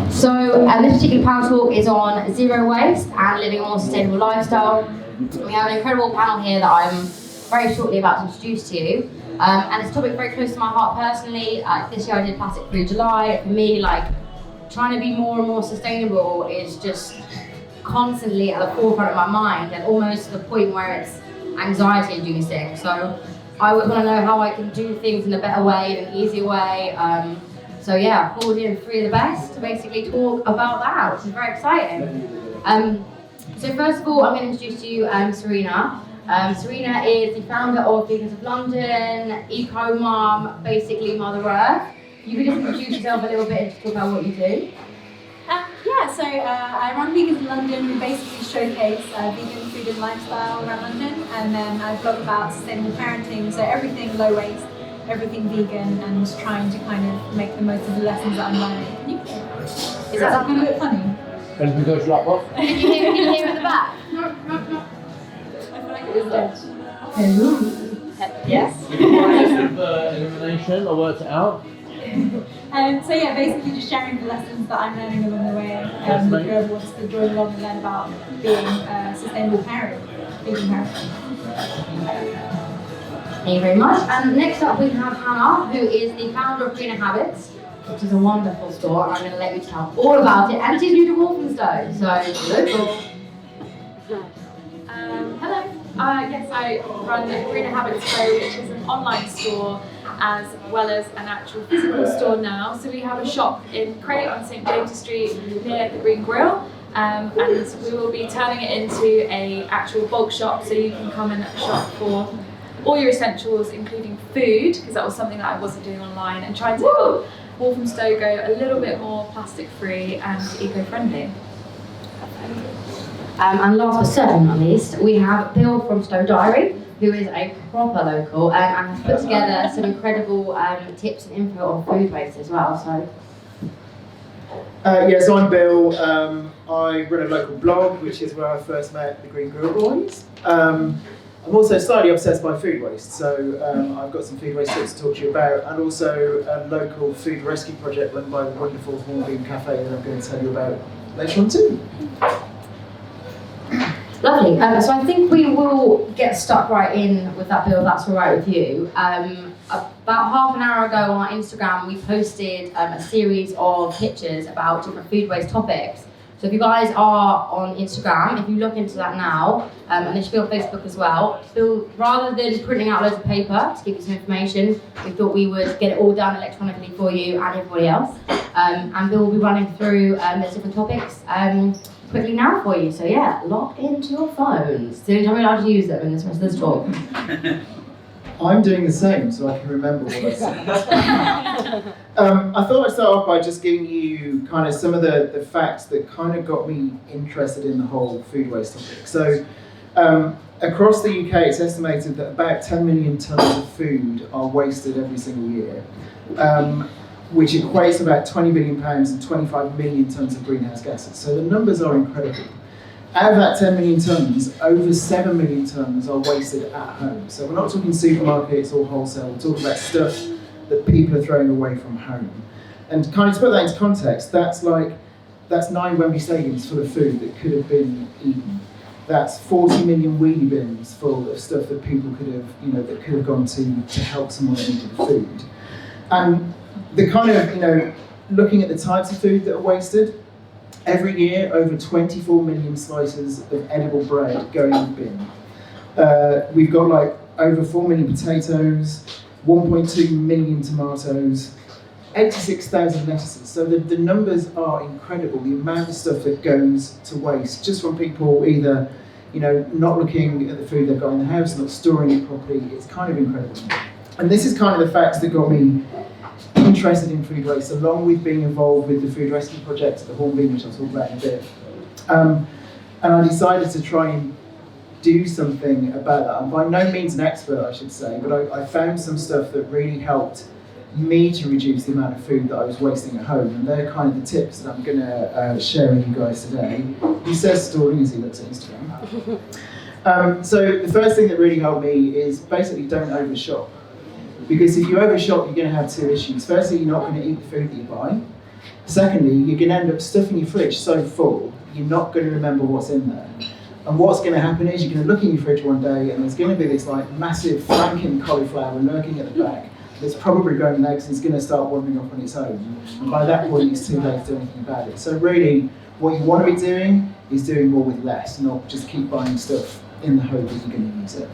This particular panel talk is on zero waste and living a more sustainable lifestyle. We have an incredible panel here that I'm very shortly about to introduce to you. And it's a topic very close to my heart personally. This year I did Plastic Free July. For me, trying to be more and more sustainable is just constantly at the forefront of my mind, and almost to the point where it's anxiety inducing. So I would want to know how I can do things in a better way, in an easier way. I called in three of the best to basically talk about that, which is very exciting. So first of all, I'm going to introduce to you Serena. Serena is the founder of Vegans of London, Eco Mom, basically Mother Earth. You could just introduce yourself a little bit and talk about what you do. I run Vegans of London. We basically showcase vegan food and lifestyle around London, and then I blog about sustainable parenting, so everything low waste, everything vegan, and trying to kind of make the most of the lessons that I'm learning. Is that going to look funny? Anything goes to that box? Can you hear at the back? I feel like it is dead. Yes. Elimination, I worked it out. Basically just sharing the lessons that I'm learning along the way, if whoever wants to join along and learn about being a sustainable parent, vegan parent. Thank you very much. And next up we have Hannah, who is the founder of Greener Habits, which is a wonderful store, and I'm going to let you tell all about it. And she's new to Walthamstow, so local. Hello. Yes, I run Serena Habits Co, which is an online store as well as an actual physical store now. So we have a shop in Crate on St James's Street near the Green Grill, and we will be turning it into a actual bulk shop, so you can come and shop for all your essentials, including food, because that was something that I wasn't doing online, and trying to help Walthamstow go a little bit more plastic free and eco-friendly. And last but certainly not least, we have Bill from Stow Diary, who is a proper local and has put together some incredible tips and info on food waste as well. So I'm Bill. I run a local blog, which is where I first met the Green Grill boys. I'm also slightly obsessed by food waste, so I've got some food waste tips to talk to you about, and also a local food rescue project run by the wonderful Hornbeam Cafe that I'm going to tell you about later on too. Lovely. So I think we will get stuck right in with that, Bill, if that's all right with you. About half an hour ago on our Instagram, we posted a series of pictures about different food waste topics. So if you guys are on Instagram, if you look into that now, and it should be on Facebook as well, so rather than printing out loads of paper to give you some information, we thought we would get it all done electronically for you and everybody else. And Bill will be running through those different topics quickly now for you. So lock into your phones. The only time we're allowed to use them in this rest of this talk. I'm doing the same, so I can remember what I said. I thought I'd start off by just giving you kind of some of the facts that kind of got me interested in the whole food waste topic. So across the UK, it's estimated that about 10 million tonnes of food are wasted every single year, which equates to about £20 billion and 25 million tonnes of greenhouse gases. So the numbers are incredible. Out of that 10 million tonnes, over 7 million tonnes are wasted at home. So we're not talking supermarkets or wholesale, we're talking about stuff that people are throwing away from home. And kind of to put that into context, that's 9 Wembley stadiums full of food that could have been eaten. That's 40 million wheelie bins full of stuff that people could have, that could have gone to help someone that needed food. And the kind of, looking at the types of food that are wasted, every year over 24 million slices of edible bread go in the bin. We've got over 4 million potatoes, 1.2 million tomatoes, 86,000 lettuces. So the numbers are incredible, the amount of stuff that goes to waste, just from people either not looking at the food they've got in the house, not storing it properly. It's kind of incredible. And this is kind of the facts that got me interested in food waste, along with being involved with the food rescue project at the Hornbeam, which I'll talk about in a bit. And I decided to try and do something about that. I'm by no means an expert, I should say, but I found some stuff that really helped me to reduce the amount of food that I was wasting at home, and they're kind of the tips that I'm going to share with you guys today. He says story as he looks at Instagram. So the first thing that really helped me is basically don't overshop. Because if you overshop, you're going to have two issues. Firstly, you're not going to eat the food that you buy. Secondly, you're going to end up stuffing your fridge so full, you're not going to remember what's in there. And what's going to happen is you're going to look in your fridge one day and there's going to be this like massive Franken cauliflower lurking at the back that's probably growing legs and it's going to start wandering off on its own. And by that point, it's too late to do anything about it. So really, what you want to be doing is doing more with less, not just keep buying stuff in the hope that you're going to use it.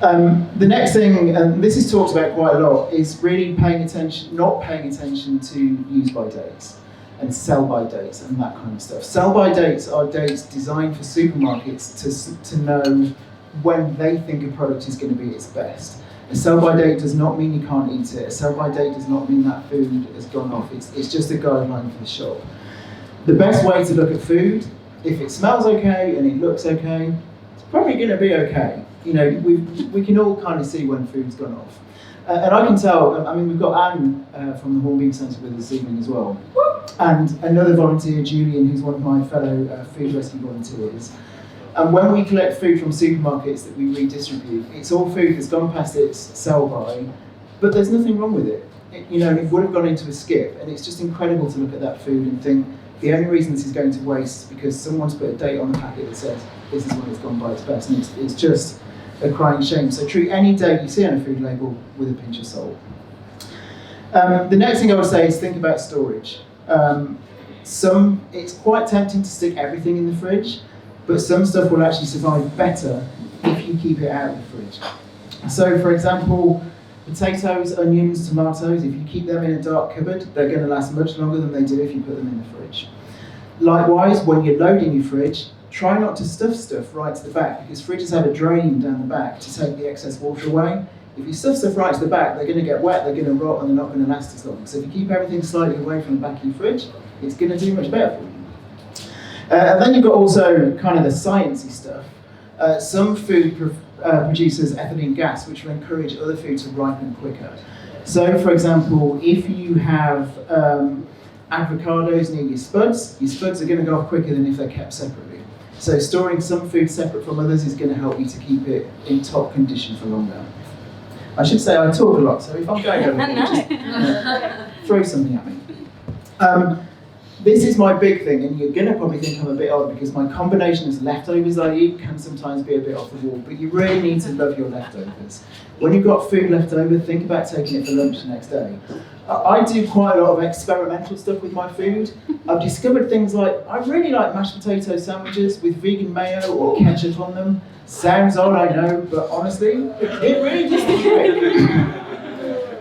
The next thing, and this is talked about quite a lot, is really not paying attention to use-by dates and sell-by dates and that kind of stuff. Sell-by dates are dates designed for supermarkets to know when they think a product is going to be its best. A sell-by date does not mean you can't eat it. A sell-by date does not mean that food has gone off. It's just a guideline for the shop. The best way to look at food, if it smells okay and it looks okay, it's probably going to be okay. You know, we can all kind of see when food's gone off. And I can tell, I mean, we've got Anne from the Hornbeam Centre with us this evening as well. And another volunteer, Julian, who's one of my fellow food rescue volunteers. And when we collect food from supermarkets that we redistribute, it's all food that's gone past its sell-by, but there's nothing wrong with it. It would have gone into a skip, and it's just incredible to look at that food and think, the only reason this is going to waste is because someone's put a date on the packet that says, this is when it's gone by its best, and it's just a crying shame. So treat any date you see on a food label with a pinch of salt. The next thing I would say is think about storage. It's quite tempting to stick everything in the fridge, but some stuff will actually survive better if you keep it out of the fridge. So for example, potatoes, onions, tomatoes, if you keep them in a dark cupboard, they're going to last much longer than they do if you put them in the fridge. Likewise, when you're loading your fridge, try not to stuff stuff right to the back, because fridges have a drain down the back to take the excess water away. If you stuff stuff right to the back, they're going to get wet, they're going to rot, and they're not going to last as long. So if you keep everything slightly away from the back of your fridge, it's going to do much better for you. And then you've got also kind of the sciencey stuff. Some food produces ethylene gas, which will encourage other food to ripen quicker. So, for example, if you have avocados near your spuds are going to go off quicker than if they're kept separately. So storing some food separate from others is going to help you to keep it in top condition for longer. I should say I talk a lot, so if I'm going over just throw something at me. This is my big thing, and you're going to probably think I'm a bit odd because my combination of leftovers I eat can sometimes be a bit off the wall, but you really need to love your leftovers. When you've got food left over, think about taking it for lunch the next day. I do quite a lot of experimental stuff with my food. I've discovered things like, I really like mashed potato sandwiches with vegan mayo or ketchup on them. Sounds odd, I know, but honestly, it really does the trick.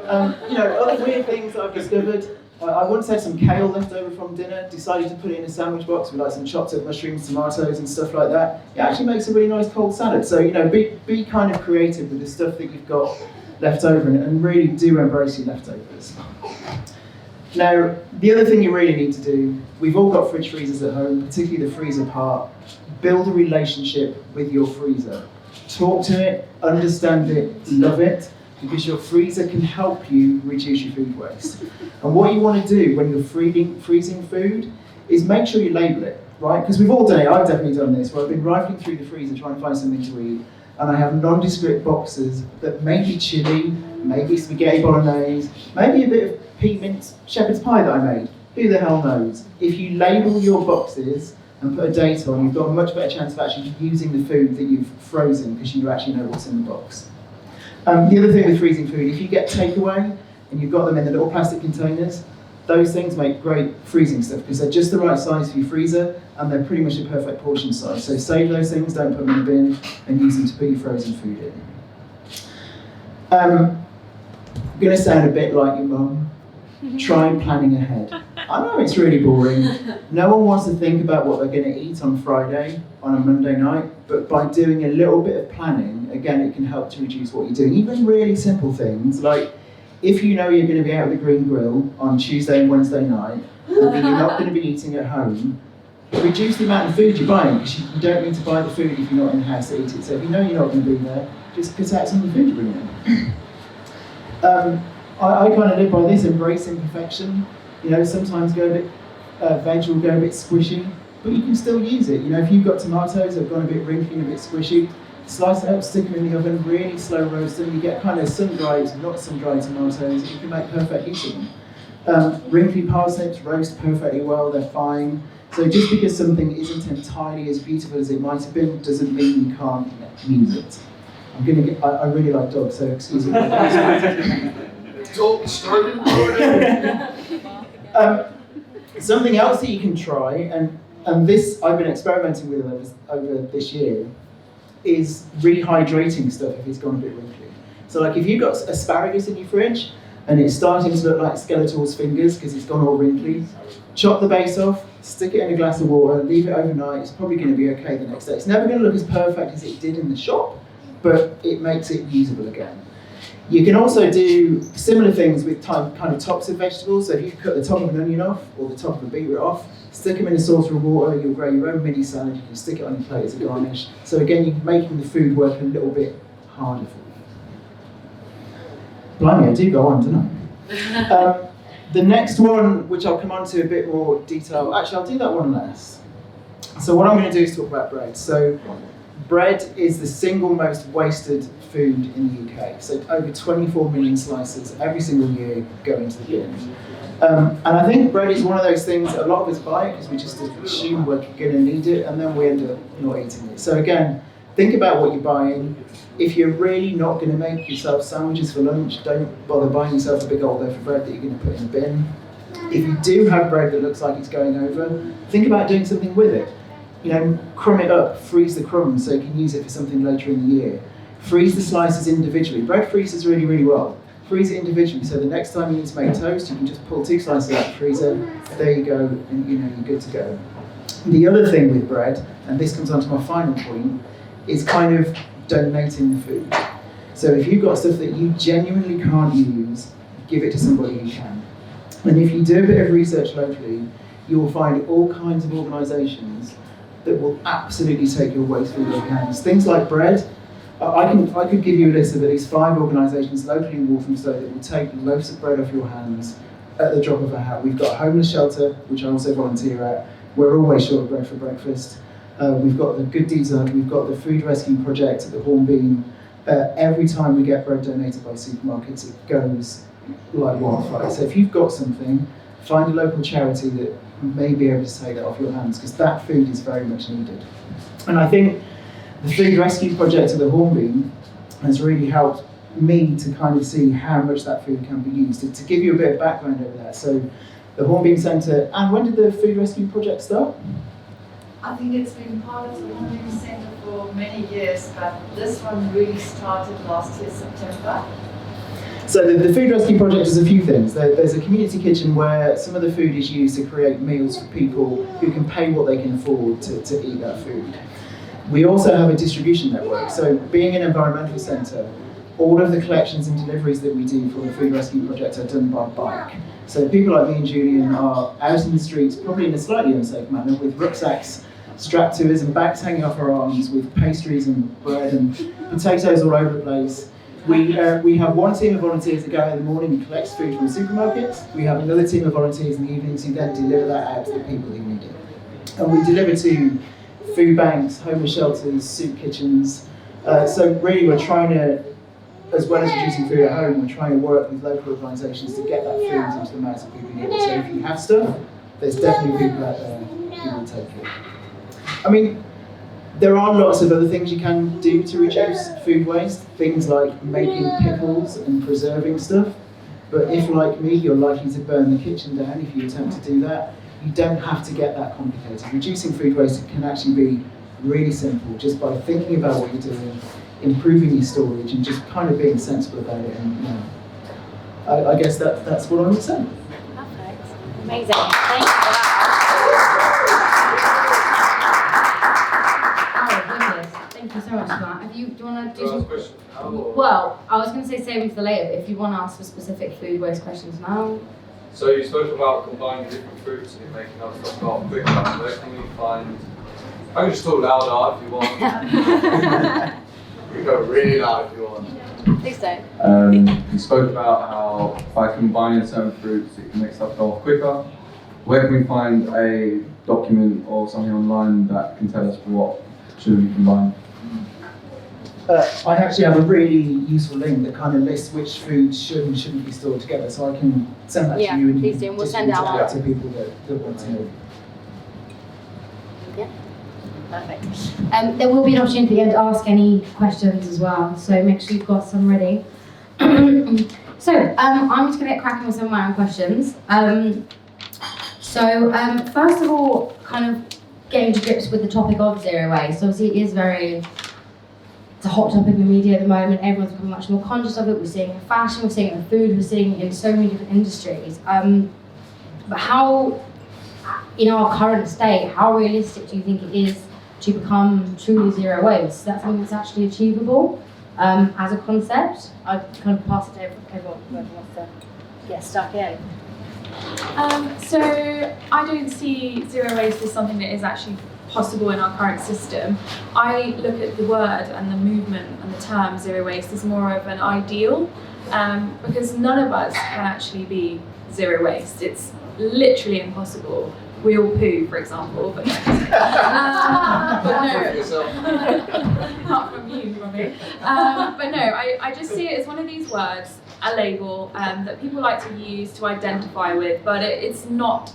Other weird things that I've discovered. I once had some kale left over from dinner, decided to put it in a sandwich box with like some chopped up mushrooms, tomatoes and stuff like that. It actually makes a really nice cold salad. So, be kind of creative with the stuff that you've got left over and really do embrace your leftovers. Now, the other thing you really need to do, we've all got fridge freezers at home, particularly the freezer part. Build a relationship with your freezer. Talk to it, understand it, love it, because your freezer can help you reduce your food waste. And what you want to do when you're freezing food is make sure you label it, right? Because we've all done it, I've definitely done this, where I've been rifling through the freezer trying to find something to eat, and I have nondescript boxes that may be chili, maybe spaghetti bolognese, maybe a bit of pea mint shepherd's pie that I made. Who the hell knows? If you label your boxes and put a date on, you've got a much better chance of actually using the food that you've frozen because you actually know what's in the box. The other thing with freezing food, if you get takeaway and you've got them in the little plastic containers, those things make great freezing stuff because they're just the right size for your freezer and they're pretty much a perfect portion size. So save those things, don't put them in the bin, and use them to put your frozen food in. I'm going to sound a bit like your mum. Try planning ahead. I know it's really boring. No one wants to think about what they're going to eat on Friday, on a Monday night, but by doing a little bit of planning, again, it can help to reduce what you're doing. Even really simple things, like if you know you're going to be out at the Green Grill on Tuesday and Wednesday night, and that you're not going to be eating at home, reduce the amount of food you're buying, because you don't need to buy the food if you're not in the house to eat it. So if you know you're not going to be there, just cut out some of the food you're bringing in. I kind of live by this, embrace imperfection. Sometimes veg will go a bit squishy, but you can still use it. If you've got tomatoes that have gone a bit wrinkly and a bit squishy, slice it up, stick them in the oven, really slow roast them. You get kind of sun-dried, not sun-dried tomatoes. You can make perfect use of them. Wrinkly parsnips roast perfectly well, they're fine. So just because something isn't entirely as beautiful as it might have been doesn't mean you can't use it. I really like dogs, so excuse me. Dog started Something else that you can try, and this I've been experimenting with over this year, is rehydrating stuff if it's gone a bit wrinkly. So like if you've got asparagus in your fridge and it's starting to look like Skeletor's fingers because it's gone all wrinkly, chop the base off, stick it in a glass of water, leave it overnight, it's probably going to be okay the next day. It's never going to look as perfect as it did in the shop, but it makes it usable again. You can also do similar things with kind of tops of vegetables. So if you cut the top of an onion off or the top of a beetroot off, stick them in a saucer of water, you'll grow your own mini salad, you can stick it on your plate as a garnish. So again, you're making the food work a little bit harder for you. Blimey, I do go on, don't I? The next one, which I'll come on to a bit more detail, actually I'll do that one last. So what I'm going to do is talk about bread. So bread is the single most wasted food in the UK. So over 24 million slices every single year go into the bin. And I think bread is one of those things that a lot of us buy because we just assume we're going to need it and then we end up not eating it. So again, think about what you're buying. If you're really not going to make yourself sandwiches for lunch, don't bother buying yourself a big old loaf of bread that you're going to put in the bin. If you do have bread that looks like it's going over, think about doing something with it. You know, crumb it up, freeze the crumbs so you can use it for something later in the year. Freeze the slices individually. Bread freezes really, really well. Freeze it individually, so the next time you need to make toast, you can just pull 2 slices out of the freezer. There you go, and you're good to go. The other thing with bread, and this comes on to my final point, is kind of donating the food. So if you've got stuff that you genuinely can't use, give it to somebody who can. And if you do a bit of research locally, you will find all kinds of organisations that will absolutely take your waste food off your hands. Things like bread. I could give you a list of at least 5 organisations locally in Walthamstow that will take loaves of bread off your hands at the drop of a hat. We've got a homeless shelter, which I also volunteer at. We're always short of bread for breakfast. We've got the Good Deeds Hub, we've got the Food Rescue Project at the Hornbeam. Every time we get bread donated by supermarkets, it goes like wildfire. So if you've got something, find a local charity that may be able to take that off your hands, because that food is very much needed. And I think the Food Rescue Project at the Hornbeam has really helped me to kind of see how much that food can be used. To give you a bit of background over that, so the Hornbeam Centre, and when did the Food Rescue Project start? I think it's been part of the Hornbeam Centre for many years, but this one really started last year, September. So the Food Rescue Project does a few things. There's a community kitchen where some of the food is used to create meals for people who can pay what they can afford to eat that food. We also have a distribution network. So being an environmental centre, all of the collections and deliveries that we do for the Food Rescue Project are done by bike. So people like me and Julian are out in the streets, probably in a slightly unsafe manner, with rucksacks strapped to us and bags hanging off our arms with pastries and bread and potatoes all over the place. We have one team of volunteers that go out in the morning and collects food from the supermarkets. We have another team of volunteers in the evenings who then deliver that out to the people who need it. And we deliver to food banks, homeless shelters, soup kitchens. So really we're trying to, as well as producing food at home, we're trying to work with local organisations to get that food into the mouths of people who need it. So if you have stuff, there's definitely people out there who will take it. I mean, there are lots of other things you can do to reduce food waste, things like making pickles and preserving stuff. But if, like me, you're likely to burn the kitchen down if you attempt to do that, you don't have to get that complicated. Reducing food waste can actually be really simple, just by thinking about what you're doing, improving your storage, and just kind of being sensible about it. And I guess that's what I would say. Perfect. Amazing. Thank you for that. Thank you so much for that. Do you want to do some question? Well, I was going to say save them for the later, but if you want to ask for specific food waste questions now. So you spoke about combining different fruits and you're making other stuff go quicker. Where can we find? I can just talk louder if you want. You can go really loud if you want. Please don't. You spoke about how by combining certain fruits it can make stuff go off quicker. Where can we find a document or something online that can tell us what should we combine? I actually have a really useful link that kind of lists which foods should and shouldn't be stored together, so I can send that to you and you please do. can We'll send it distribute out to people that want to know. Yeah, perfect. There will be an opportunity at the end to ask any questions as well, so make sure you've got some ready. So I'm just going to get cracking with some of my own questions. First of all, kind of getting to grips with the topic of zero waste. Obviously, it is it's a hot topic in the media at the moment. Everyone's becoming much more conscious of it. We're seeing it in fashion, we're seeing it in food, we're seeing it in so many different industries. But how, in our current state, how realistic do you think it is to become truly zero waste? Is that something that's actually achievable as a concept? I kind of pass it to everyone who wants to get stuck in. So I don't see zero waste as something that is actually possible in our current system. I look at the word and the movement and the term zero waste as more of an ideal, because none of us can actually be zero waste. It's literally impossible. We all poo, for example, but no. Apart from you, Robbie. But no, I just see it as one of these words, a label that people like to use to identify with, but it's not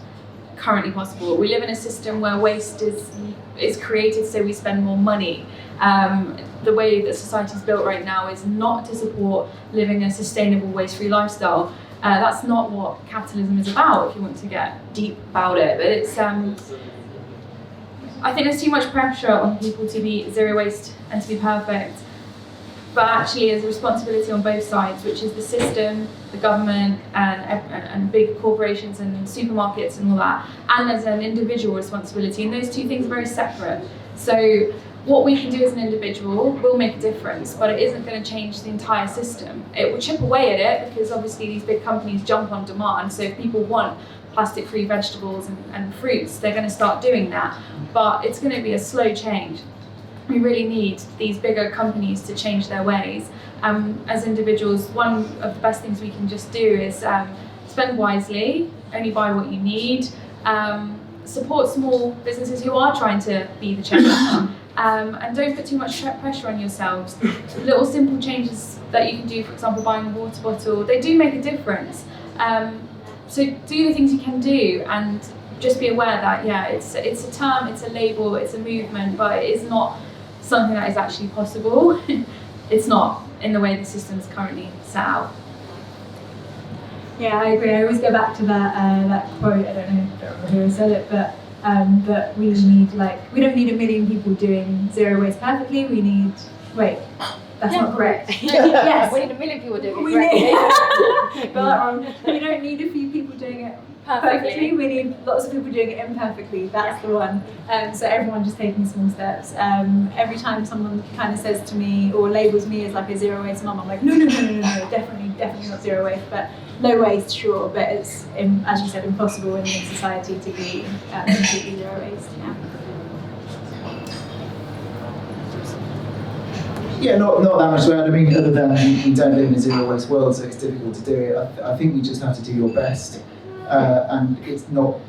currently possible. We live in a system where waste is created so we spend more money. The way that society is built right now is not to support living a sustainable waste-free lifestyle. That's not what capitalism is about, if you want to get deep about it. But it's, I think there's too much pressure on people to be zero waste and to be perfect. But actually, there's a responsibility on both sides, which is the system, the government, and big corporations and supermarkets and all that. And there's an individual responsibility, and those two things are very separate. So what we can do as an individual will make a difference, but it isn't going to change the entire system. It will chip away at it, because obviously these big companies jump on demand. So if people want plastic-free vegetables and fruits, they're going to start doing that. But it's going to be a slow change. We really need these bigger companies to change their ways. As individuals, one of the best things we can just do is spend wisely, only buy what you need, support small businesses who are trying to be the change, and don't put too much pressure on yourselves. Little simple changes that you can do, for example, buying a water bottle, they do make a difference. So do the things you can do, and just be aware that, yeah, it's a term, it's a label, it's a movement, but it is not something that is actually possible. It's not in the way the system is currently set out. Yeah, I agree. I always go back to that quote. I don't remember who said it, but that we don't need a million people doing zero waste perfectly. We need that's not correct. Yes, we need a million people doing it we correctly. Got that wrong. We don't need a few people doing it perfectly. We need lots of people doing it imperfectly. That's the one. So everyone just taking small steps. Every time someone kind of says to me or labels me as like a zero waste mum, I'm like, no, definitely not zero waste, but low waste, sure. But it's, as you said, impossible in this society to be completely zero waste. Yeah, not that much to add. I mean, other than we don't live in a zero waste world, so it's difficult to do it. I think you just have to do your best, and it's not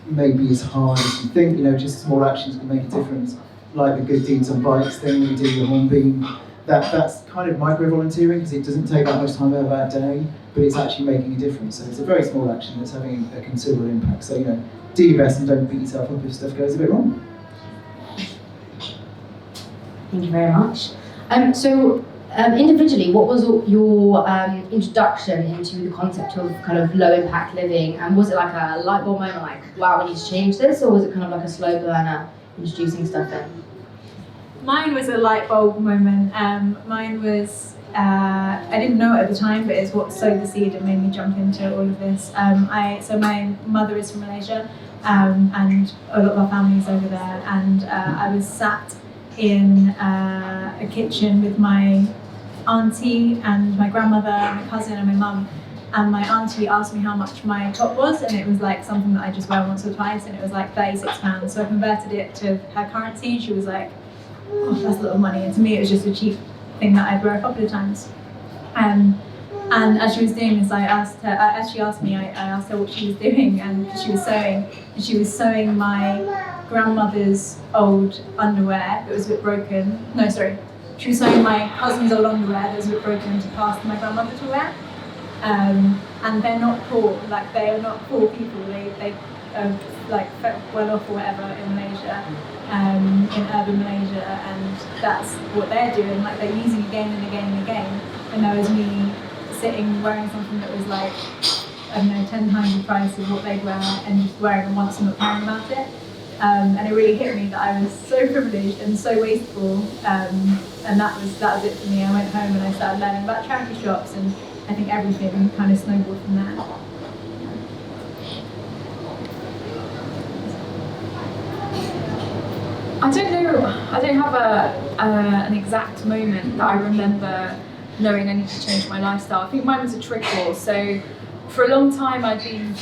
maybe as hard as you think. You know, just small actions can make a difference, like the Good Deeds on Bikes thing we do, the Hornbeam. That's kind of micro volunteering, because it doesn't take that much time over that day, but it's actually making a difference. So it's a very small action that's having a considerable impact. So, you know, do your best and don't beat yourself up if stuff goes a bit wrong. Thank you very much. Individually, what was your introduction into the concept of kind of low impact living? And was it like a light bulb moment, like, wow, we need to change this? Or was it kind of like a slow burner, introducing stuff in? Mine was a light bulb moment. Mine was, I didn't know it at the time, but it's what sowed the seed and made me jump into all of this. So my mother is from Malaysia, and a lot of our family is over there. And I was sat in a kitchen with my auntie and my grandmother, my cousin and my mum, and my auntie asked me how much my top was, and it was like something that I just wear once or twice, and it was like £36. So I converted it to her currency, and she was like, oh, that's a lot of money. And to me it was just a cheap thing that I'd wear a couple of times. And as she was doing this, I asked her, as she asked me, I asked her what she was doing, and she was sewing. And she was sewing my grandmother's old underwear that was a bit broken. No, sorry. she was sewing my husband's old underwear that was broken to pass to my grandmother to wear. And they're not poor, like they are not poor people. They are like well off or whatever in Malaysia, in urban Malaysia, and that's what they're doing. Like they're using again and again and again. And there was me sitting wearing something that was like, I don't know, 10 times the price of what they'd wear, and just wearing it once and not caring about it. And it really hit me that I was so privileged and so wasteful, and that was it for me. I went home and I started learning about charity shops, and I think everything kind of snowballed from there. I don't know, I don't have an exact moment that I remember knowing I need to change my lifestyle. I think mine was a trickle. So for a long time I'd been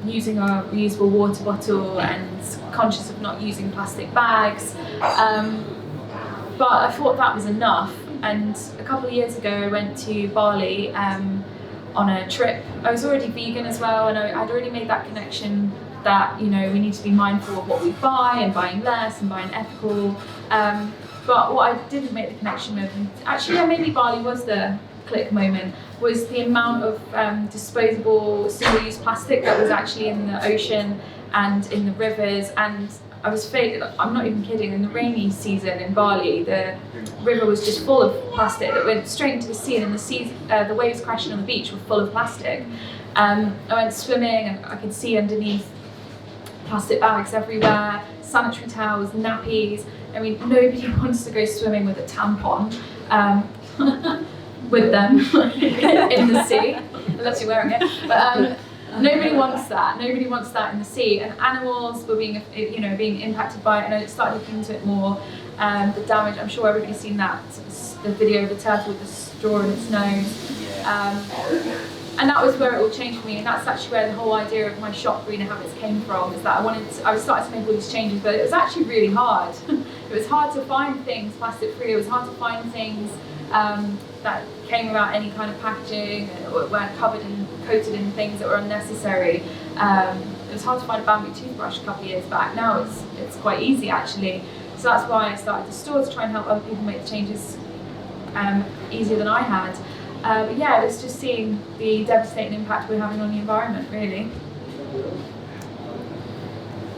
using a reusable water bottle and conscious of not using plastic bags, but I thought that was enough. And a couple of years ago I went to Bali on a trip. I was already vegan as well, and I'd already made that connection that, you know, we need to be mindful of what we buy and buying less and buying ethical. But what I didn't make the connection with, actually yeah, maybe Bali was the click moment, was the amount of disposable single-use plastic that was actually in the ocean and in the rivers. And I was I'm not even kidding, in the rainy season in Bali, the river was just full of plastic that went straight into the sea, and the waves crashing on the beach were full of plastic. I went swimming and I could see underneath plastic bags everywhere, sanitary towels, nappies. I mean, nobody wants to go swimming with a tampon with them in the sea, unless you're wearing it. But nobody wants that. Nobody wants that in the sea. And animals were being impacted by it. And I started looking into it more. The damage. I'm sure everybody's seen that, the video of the turtle with the straw in its nose. And that was where it all changed for me, and that's actually where the whole idea of my shop, Greener Habits, came from, is that I was starting to make all these changes, but it was actually really hard. It was hard to find things plastic free, it was hard to find things that came without any kind of packaging, or weren't coated in things that were unnecessary. It was hard to find a bamboo toothbrush a couple of years back. Now it's quite easy actually. So that's why I started the store, to try and help other people make the changes easier than I had. But yeah, it's just seeing the devastating impact we're having on the environment, really.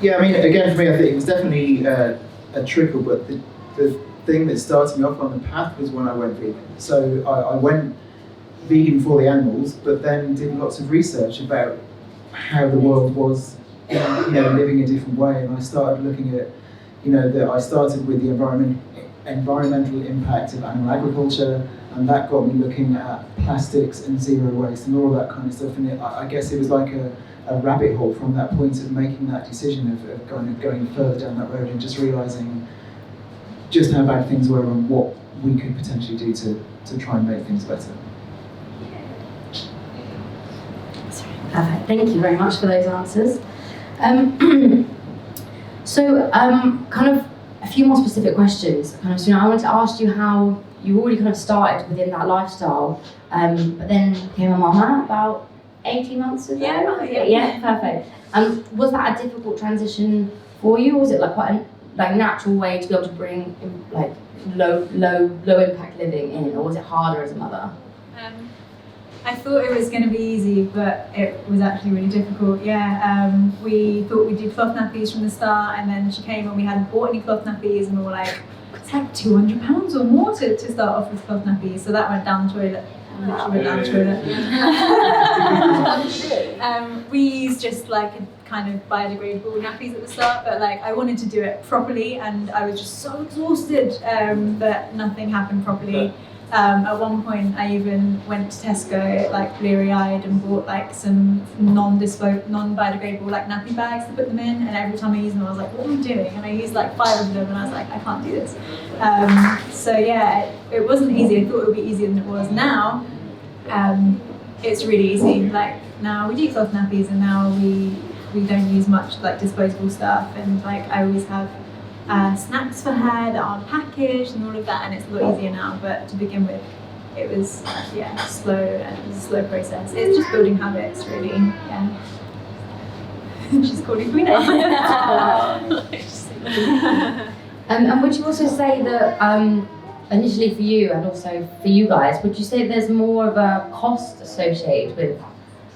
Yeah, I mean, again, for me, I think it was definitely a trickle, but the thing that started me off on the path was when I went vegan. So I went vegan for the animals, but then did lots of research about how the world was, living a different way, and I started looking at, that I started with the environmental impact of animal agriculture, and that got me looking at plastics and zero waste and all of that kind of stuff. And I guess it was like a rabbit hole from that point of making that decision of going further down that road, and just realising just how bad things were and what we could potentially do to try and make things better. Perfect. Thank you very much for those answers. So, kind of a few more specific questions. So I wanted to ask you how you already kind of started within that lifestyle, but then became a mama about 18 months ago? Yeah, perfect. Was that a difficult transition for you, or was it like quite a natural way to be able to bring like low impact living in, or was it harder as a mother? I thought it was going to be easy, but it was actually really difficult. We thought we'd do cloth nappies from the start, and then she came and we hadn't bought any cloth nappies, and we were like, it's like £200 or more to start off with cloth nappies. So that went down the toilet. Literally went down the toilet. We used just like a kind of biodegradable nappies at the start, but like I wanted to do it properly, and I was just so exhausted that nothing happened properly. At one point, I even went to Tesco, like bleary-eyed, and bought like some non-biodegradable like nappy bags to put them in. And every time I used them, I was like, "What am I doing?" And I used like 5 of them, and I was like, "I can't do this." So yeah, it wasn't easy. I thought it would be easier than it was. Now, it's really easy. Like now we do cloth nappies, and now we don't use much like disposable stuff. And like I always have snacks for her that aren't packaged and all of that, and it's a lot easier now. But to begin with, it was slow, and it was a slow process. It's just building habits, really. Yeah. She's calling me now. And would you also say that initially for you and also for you guys, would you say there's more of a cost associated with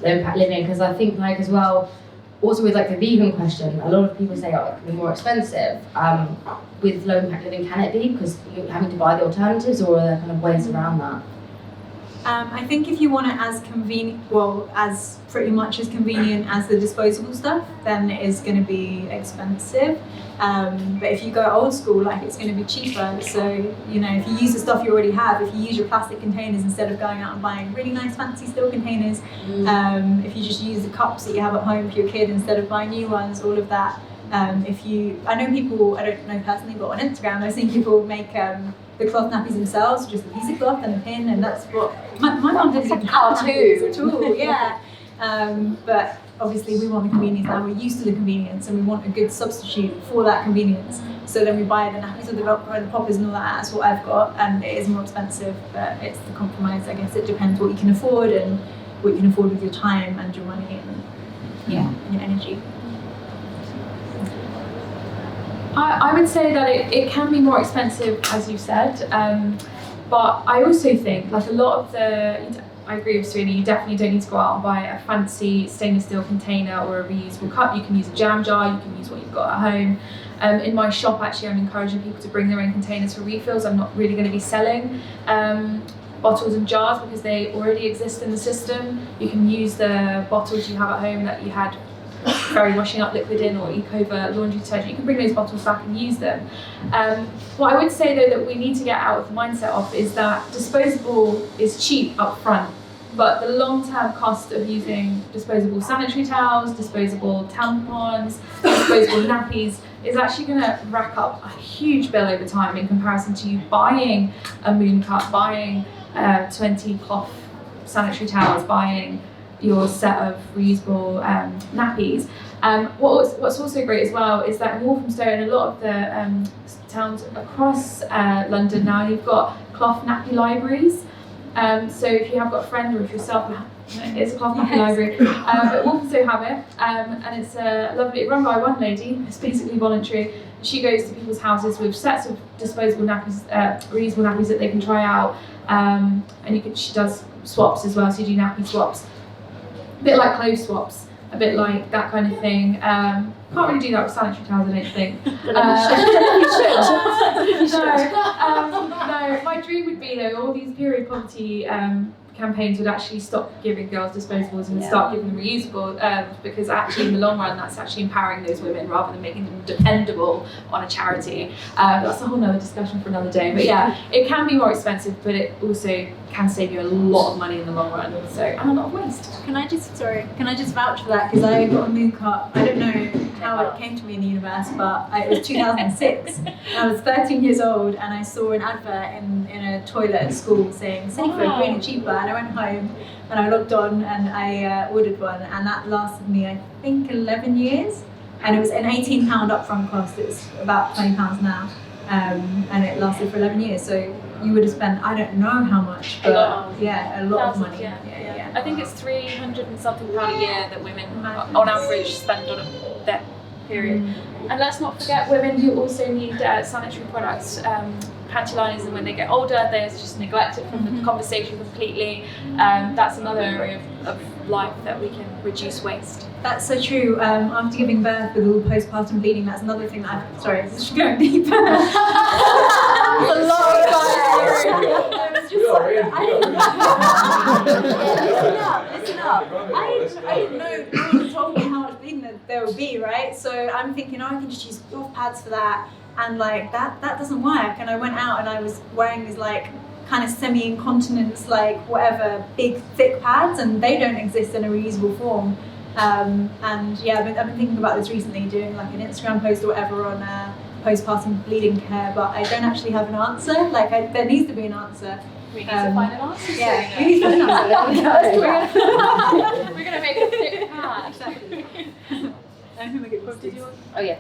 low impact living? Because I think like as well, also with like the vegan question, a lot of people say, oh, it can be more expensive. With low impact living, can it be? Because you're having to buy the alternatives, or are there kind of ways around that? I think if you want it as convenient, well, as pretty much as convenient as the disposable stuff, then it is going to be expensive. But if you go old school, like it's going to be cheaper. So, you know, if you use the stuff you already have, if you use your plastic containers instead of going out and buying really nice fancy steel containers, if you just use the cups that you have at home for your kid instead of buying new ones, all of that. I know people, I don't know personally, but on Instagram I've seen people make the cloth nappies themselves, just a piece of cloth and a pin, and that's what my mum didn't even have nappies at all. Yeah, but obviously we want the convenience now. We're used to the convenience, and we want a good substitute for that convenience. So then we buy the nappies with the Velcro and the poppers and all that. That's what I've got, and it is more expensive, but it's the compromise. I guess it depends what you can afford and what you can afford with your time and your money and your energy. I would say that it can be more expensive, as you said, but I also think like a lot of I agree with Serena, you definitely don't need to go out and buy a fancy stainless steel container or a reusable cup. You can use a jam jar, you can use what you've got at home. In my shop, actually, I'm encouraging people to bring their own containers for refills. I'm not really going to be selling bottles and jars because they already exist in the system. You can use the bottles you have at home that you had very washing up liquid in, or Ecover laundry detergent. You can bring those bottles back and use them. What I would say though that we need to get out of the mindset of is that disposable is cheap up front, but the long-term cost of using disposable sanitary towels, disposable tampons, disposable nappies is actually going to rack up a huge bill over time in comparison to you buying a moon cup, buying 20 cloth sanitary towels, buying your set of reusable nappies. What's also great as well is that in Walthamstow and a lot of the towns across London now, you've got cloth nappy libraries. So if you have got a friend or if yourself, it's a cloth nappy library. But Walthamstow have it, and it's lovely, run by one lady. It's basically voluntary. She goes to people's houses with sets of disposable nappies, reusable nappies that they can try out, and she does swaps as well. So you do nappy swaps. A bit like clothes swaps, a bit like that kind of thing. Can't really do that with sanitary towels, I don't think. No, my dream would be though, all these period poverty campaigns would actually stop giving girls disposables and start giving them reusable, because actually in the long run that's actually empowering those women rather than making them dependable on a charity. That's a whole nother discussion for another day, but yeah, it can be more expensive, but it also can save you a lot of money in the long run, so, and a lot of waste. Can I just vouch for that, because I got a moon cup. I don't know how it came to me in the universe, but it was 2006. I was 13 years old and I saw an advert in a toilet at school saying safer, greener, cheaper, and I went home and I logged on and I ordered one, and that lasted me I think 11 years, and it was an £18 upfront cost. It's about £20 now, and it lasted for 11 years. So you would have spent, I don't know how much, but a lot of money. Yeah. I think it's £300 and something a year that women on average spend on their period. And let's not forget women who also need sanitary products, panty liners, and when they get older they're just neglected from the conversation completely. That's another area of life that we can reduce waste. That's so true. After giving birth with all postpartum bleeding, that's another thing that this is going deeper. That's a lot of Listen up. I didn't know, no one told me how much bleeding there would be, right? So I'm thinking, I can just use cloth pads for that, and like that doesn't work. And I went out and I was wearing these like kind of semi-incontinence, like whatever, big thick pads, and they don't exist in a reusable form. And yeah, I've been thinking about this recently, doing like an Instagram post or whatever on postpartum bleeding care, but I don't actually have an answer. Like there needs to be an answer. We need to find an answer. Yeah, we need to find an answer. We're going to make a thick pad. Exactly. Oh yeah.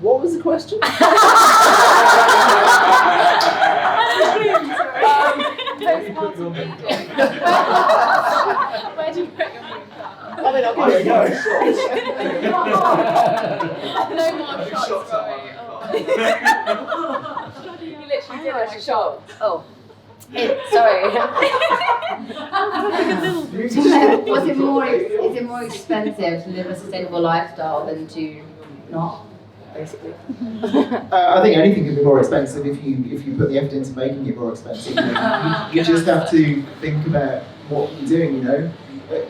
What was the question? Postpartum bleeding. Where do you put your moon cup? I mean, I'll give it a No more shots, Rory. You literally did it. shop. Oh. Sorry. Is it more expensive to live a sustainable lifestyle than to not? Basically. I think anything can be more expensive if you put the effort into making it more expensive. You just have to think about what you're doing.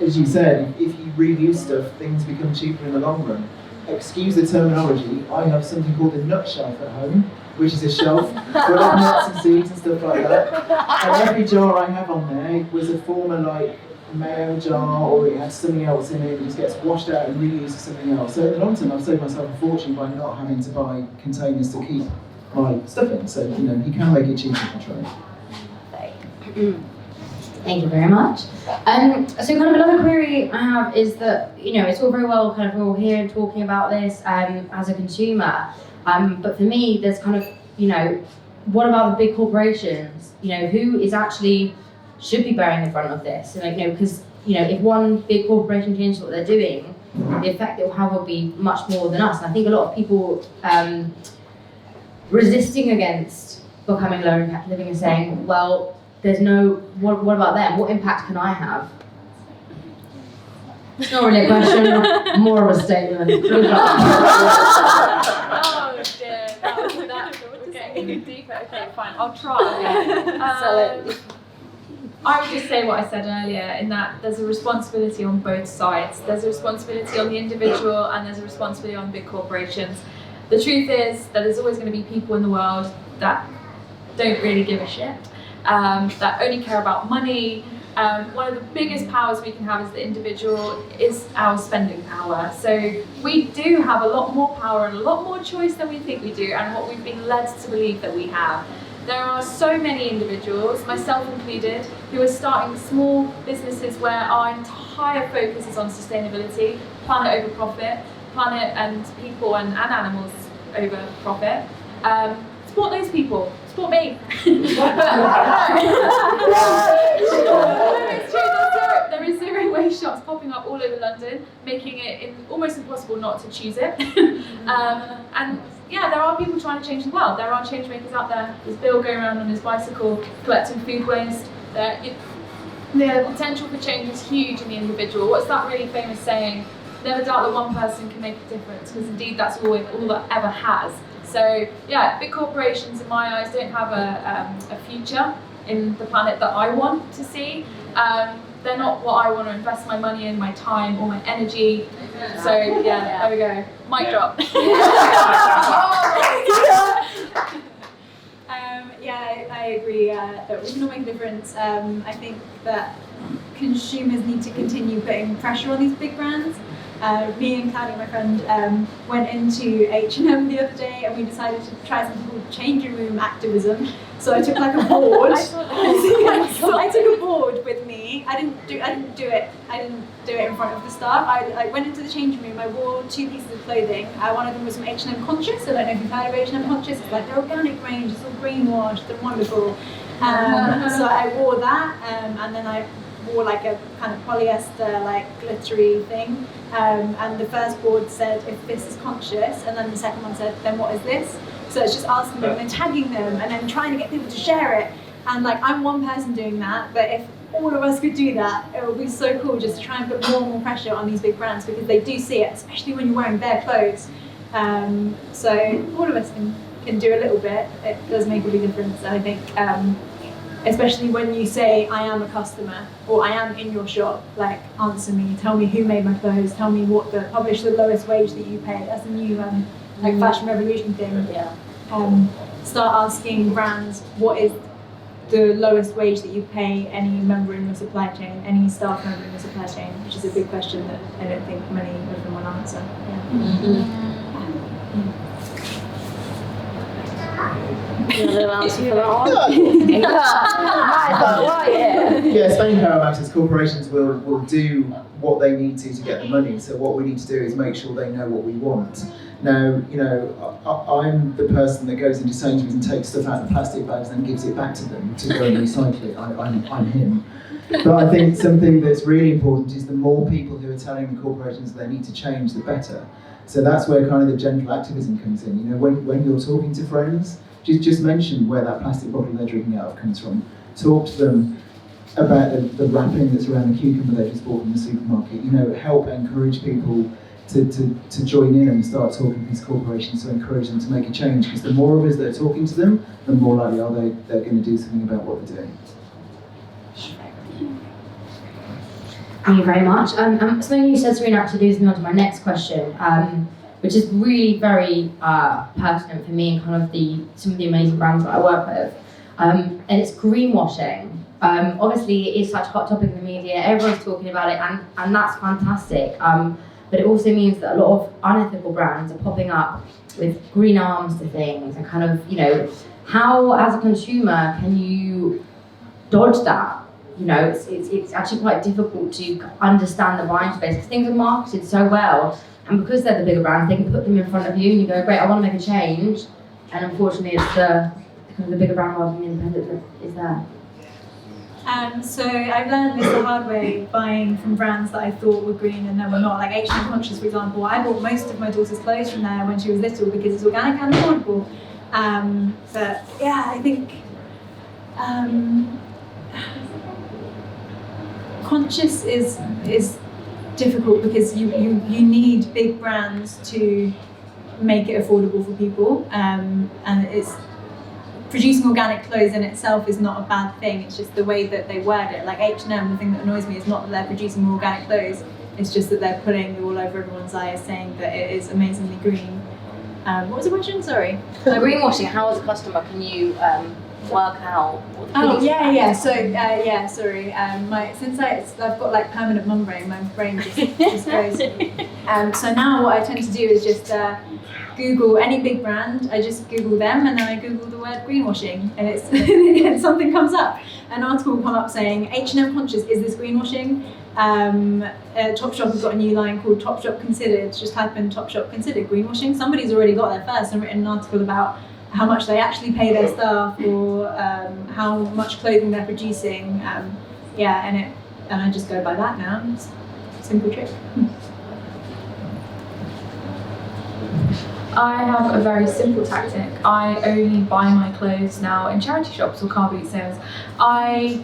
As you said, if you reuse stuff, things become cheaper in the long run. Excuse the terminology. I have something called a nut shelf at home, which is a shelf full of nuts and seeds and stuff like that. And every jar I have on there was a former mayo jar, or it had something else in it. It just gets washed out and reused for something else. So in the long term, I've saved myself a fortune by not having to buy containers to keep my stuff in. So you can make it cheaper if you try. Thank you very much. So kind of another query I have is that, it's all very well kind of we're all here and talking about this as a consumer, but for me there's kind of, what about the big corporations? Who is actually should be bearing the brunt of this? And because, if one big corporation changes what they're doing, the effect it will have will be much more than us. And I think a lot of people resisting against becoming low impact living and saying, well, there's no, what about them? What impact can I have? It's not really a question, more of a statement. Oh dear, we're getting even deeper. Okay, fine, I'll try. I would just say what I said earlier, in that there's a responsibility on both sides. There's a responsibility on the individual and there's a responsibility on big corporations. The truth is that there's always going to be people in the world that don't really give a shit, that only care about money. One of the biggest powers we can have as the individual is our spending power. So we do have a lot more power and a lot more choice than we think we do, and what we've been led to believe that we have. There are so many individuals, myself included, who are starting small businesses where our entire focus is on sustainability, planet over profit, planet and people and animals over profit. Support those people. Support me. It's true. There is zero waste shops popping up all over London, making it almost impossible not to choose it. And yeah, there are people trying to change the world. There are change makers out there. There's Bill going around on his bicycle collecting food waste. The potential for change is huge in the individual. What's that really famous saying? Never doubt that one person can make a difference, because indeed that's all that ever has. So yeah, big corporations in my eyes don't have a future in the planet that I want to see. They're not what I want to invest my money in, my time or my energy. So yeah, there we go. Mic drop. I agree that we can all make a difference. I think that consumers need to continue putting pressure on these big brands. Me and Claudia, my friend, went into H&M the other day and we decided to try something called changing room activism. So I took like a board. I took a board with me. I didn't do it in front of the staff. I went into the changing room. I wore 2 pieces of clothing. One of them was from H&M Conscious. I don't know if you've heard of H&M Conscious. It's like their organic range. It's all greenwashed. They're wonderful. So I wore that, and then I wore like a kind of polyester, like glittery thing. And the first board said, if this is conscious, and then the second one said, then what is this? So it's just asking them and then tagging them and then trying to get people to share it. And like, I'm one person doing that, but if all of us could do that, it would be so cool just to try and put more and more pressure on these big brands, because they do see it, especially when you're wearing their clothes. So all of us can do a little bit. It does make a big difference. And I think, especially when you say, I am a customer, or I am in your shop, like, answer me, tell me who made my clothes, tell me publish the lowest wage that you pay. That's a new like fashion revolution thing. Yeah. Start asking brands, what is the lowest wage that you pay any member in your supply chain, any staff member in your supply chain, which is a big question that I don't think many of them will answer. Yeah, spending power matters. Corporations will do what they need to get the money. So what we need to do is make sure they know what we want. Now, I'm the person that goes into Sainsbury's and takes stuff out of the plastic bags and gives it back to them to go and recycle it. I'm him. But I think something that's really important is the more people who are telling the corporations they need to change, the better. So that's where kind of the gentle activism comes in. When you're talking to friends, just mention where that plastic bottle they're drinking out of comes from. Talk to them about the wrapping that's around the cucumber they just bought from the supermarket. You know, help encourage people to join in and start talking to these corporations to encourage them to make a change. Because the more of us that are talking to them, the more likely are they're going to do something about what they're doing. Thank you very much. Something you said, Serena, actually leads me on to my next question, which is really very pertinent for me and kind of some of the amazing brands that I work with. And it's greenwashing. Obviously, it is such a hot topic in the media. Everyone's talking about it, and that's fantastic. But it also means that a lot of unethical brands are popping up with green arms to things, and kind of, you know, how as a consumer can you dodge that? You know, it's actually quite difficult to understand the buying space because things are marketed so well, and because they're the bigger brands, they can put them in front of you, and you go, great, I want to make a change, and unfortunately, it's the bigger brand rather than the independent that is there. So I've learned this the hard way, buying from brands that I thought were green and they were not. Like H&M Conscious, for example. I bought most of my daughter's clothes from there when she was little because it's organic and affordable. But yeah, I think conscious is difficult because you need big brands to make it affordable for people, and it's producing organic clothes in itself is not a bad thing. It's just the way that they word it. Like H&M, the thing that annoys me is not that they're producing more organic clothes, it's just that they're putting all over everyone's eyes saying that it is amazingly green. What was the question? Sorry. Greenwashing, how as a customer can you work out what the Oh, feelings yeah. are? So, sorry. Since I've got like permanent mum brain, my brain just goes. So now what I tend to do is just Google any big brand. I just Google them, and then I Google the word greenwashing, and it's and something comes up. An article will come up saying H&M Conscious, is this greenwashing? Topshop has got a new line called Topshop Considered. Just type in Topshop Considered greenwashing. Somebody's already got there first and written an article about how much they actually pay their staff, or how much clothing they're producing. And I just go by that now. It's a simple trick. I have a very simple tactic. I only buy my clothes now in charity shops or car boot sales. Other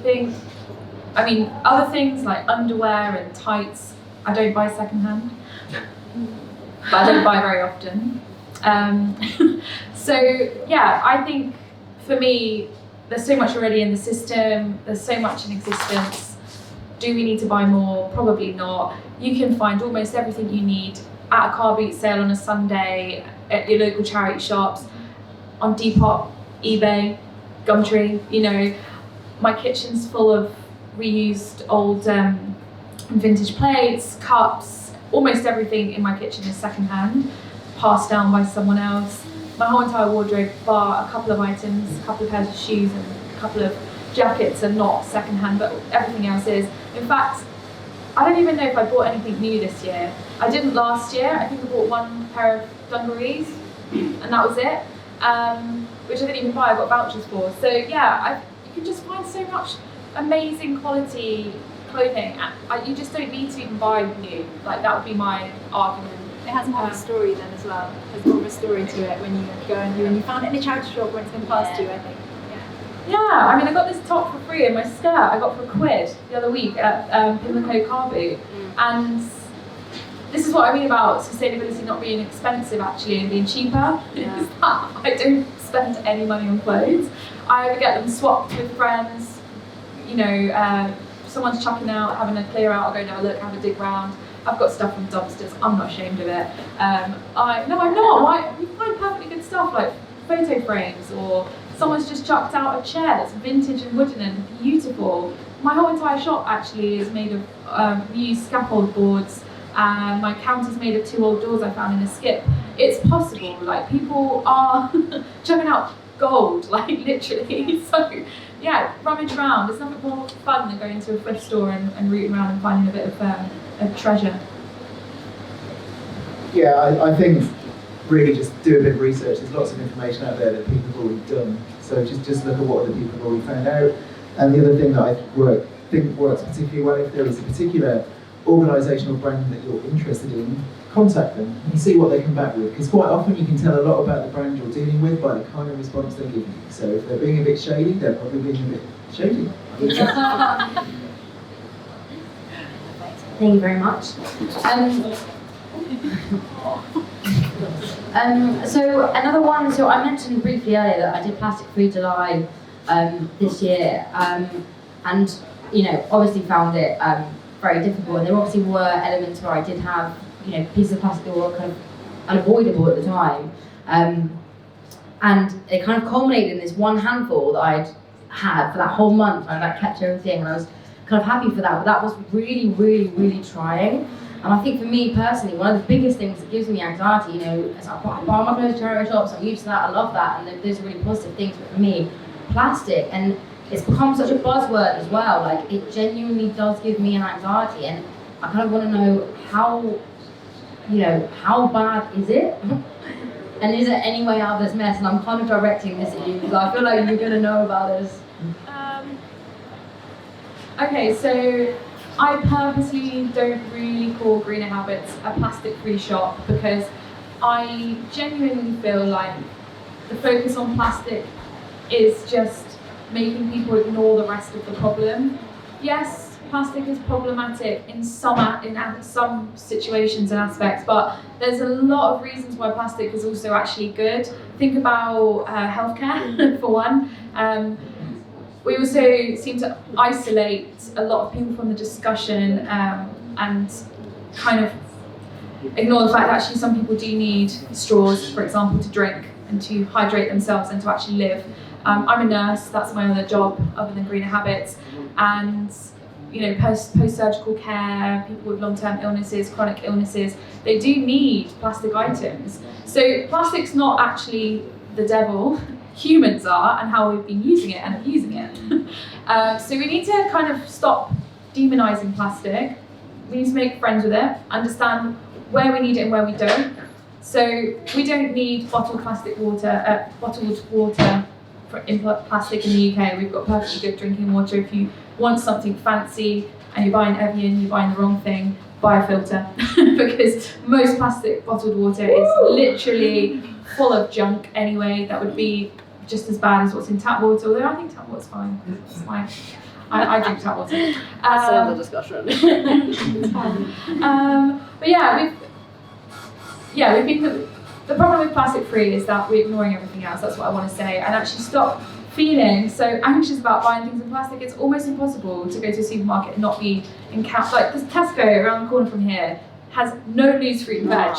things like underwear and tights, I don't buy secondhand, but I don't buy very often. So yeah, I think for me, there's so much already in the system, there's so much in existence. Do we need to buy more? Probably not. You can find almost everything you need at a car boot sale on a Sunday, at your local charity shops, on Depop, eBay, Gumtree. You know, my kitchen's full of reused old vintage plates, cups. Almost everything in my kitchen is secondhand, passed down by someone else. My whole entire wardrobe, bar a couple of items, a couple of pairs of shoes and a couple of jackets, are not secondhand, but everything else is. In fact, I don't even know if I bought anything new this year. I didn't last year. I think I bought one pair of dungarees, and that was it, which I didn't even buy. I got vouchers for. So yeah, you can just find so much amazing quality clothing. You just don't need to even buy new. Like, that would be my argument. It has more of a story then as well. There's more of a story to it when you go and when you found it in a charity shop when it's been passed to you, I think. Yeah, I mean, I got this top for free, and my skirt I got for £1 the other week at Pimlico Car Boot. And this is what I mean about sustainability not being expensive, actually, and being cheaper. Yeah. Is that I don't spend any money on clothes. I either get them swapped with friends, you know, someone's chucking out, having a clear out, I'll go and have a look, have a dig round. I've got stuff from dumpsters, I'm not ashamed of it. I'm not. You find perfectly good stuff like photo frames, or someone's just chucked out a chair that's vintage and wooden and beautiful. My whole entire shop actually is made of used scaffold boards, and my counter's made of 2 old doors I found in a skip. It's possible, like, people are chucking out gold, like, literally. So yeah, rummage around. There's nothing more fun than going to a thrift store and rooting around and finding a bit of treasure. Yeah, I think really just do a bit of research. There's lots of information out there that people have already done. So just look at what other people have already found out. And the other thing that I think works particularly well, if there is a particular organisational brand that you're interested in, contact them and see what they come back with. Because quite often you can tell a lot about the brand you're dealing with by the kind of response they give you. So if they're being a bit shady, they're probably being a bit shady. Thank you very much. So another one, so I mentioned briefly earlier that I did Plastic Free July this year, and obviously found it very difficult, and there obviously were elements where I did have pieces of plastic that were kind of unavoidable at the time, and it kind of culminated in this one handful that I'd had for that whole month. I kept everything, and I was kind of happy for that, but that was really, really, really trying. And I think for me personally, one of the biggest things that gives me anxiety, is I buy my clothes at charity shops, I'm used to that, I love that, and those are really positive things. But for me, plastic, and it's become such a buzzword as well, like it genuinely does give me an anxiety, and I kind of want to know how bad is it? And is there any way out of this mess? And I'm kind of directing this at you, because I feel like you're going to know about this. Okay, so I purposely don't really call Greener Habits a plastic-free shop, because I genuinely feel like the focus on plastic is just making people ignore the rest of the problem. Yes, plastic is problematic in some situations and aspects, but there's a lot of reasons why plastic is also actually good. Think about healthcare, for one. We also seem to isolate a lot of people from the discussion and kind of ignore the fact that actually some people do need straws, for example, to drink and to hydrate themselves and to actually live. I'm a nurse, that's my other job other than Greener Habits, and post-surgical care, people with long-term illnesses, chronic illnesses, they do need plastic items. So plastic's not actually the devil. Humans are, and how we've been using it and abusing it. So we need to kind of stop demonizing plastic. We need to make friends with it, understand where we need it and where we don't. So we don't need bottled water in plastic in the UK. We've got perfectly good drinking water. If you want something fancy and you're buying Evian, you're buying the wrong thing, buy a filter. Because most plastic bottled water is literally full of junk anyway. That would be just as bad as what's in tap water, although I think tap water's fine. It's fine. I drink tap water. That's another discussion. But we've been. The problem with plastic free is that we're ignoring everything else. That's what I want to say, and actually stop feeling so anxious about buying things in plastic. It's almost impossible to go to a supermarket and not be encountered. Like this Tesco around the corner from here has no loose fruit and veg.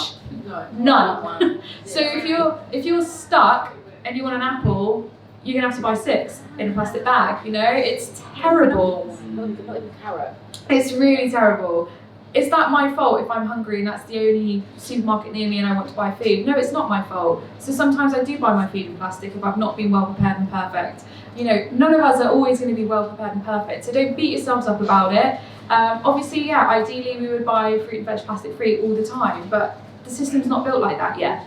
None. So if you're stuck and you want an apple, you're gonna have to buy 6 in a plastic bag. It's terrible. Not even carrot. It's really terrible. Is that my fault if I'm hungry and that's the only supermarket near me and I want to buy food? No, it's not my fault. So sometimes I do buy my food in plastic if I've not been well prepared and perfect. None of us are always going to be well prepared and perfect. So don't beat yourselves up about it. Obviously, ideally we would buy fruit and veg plastic free all the time, but the system's not built like that yet.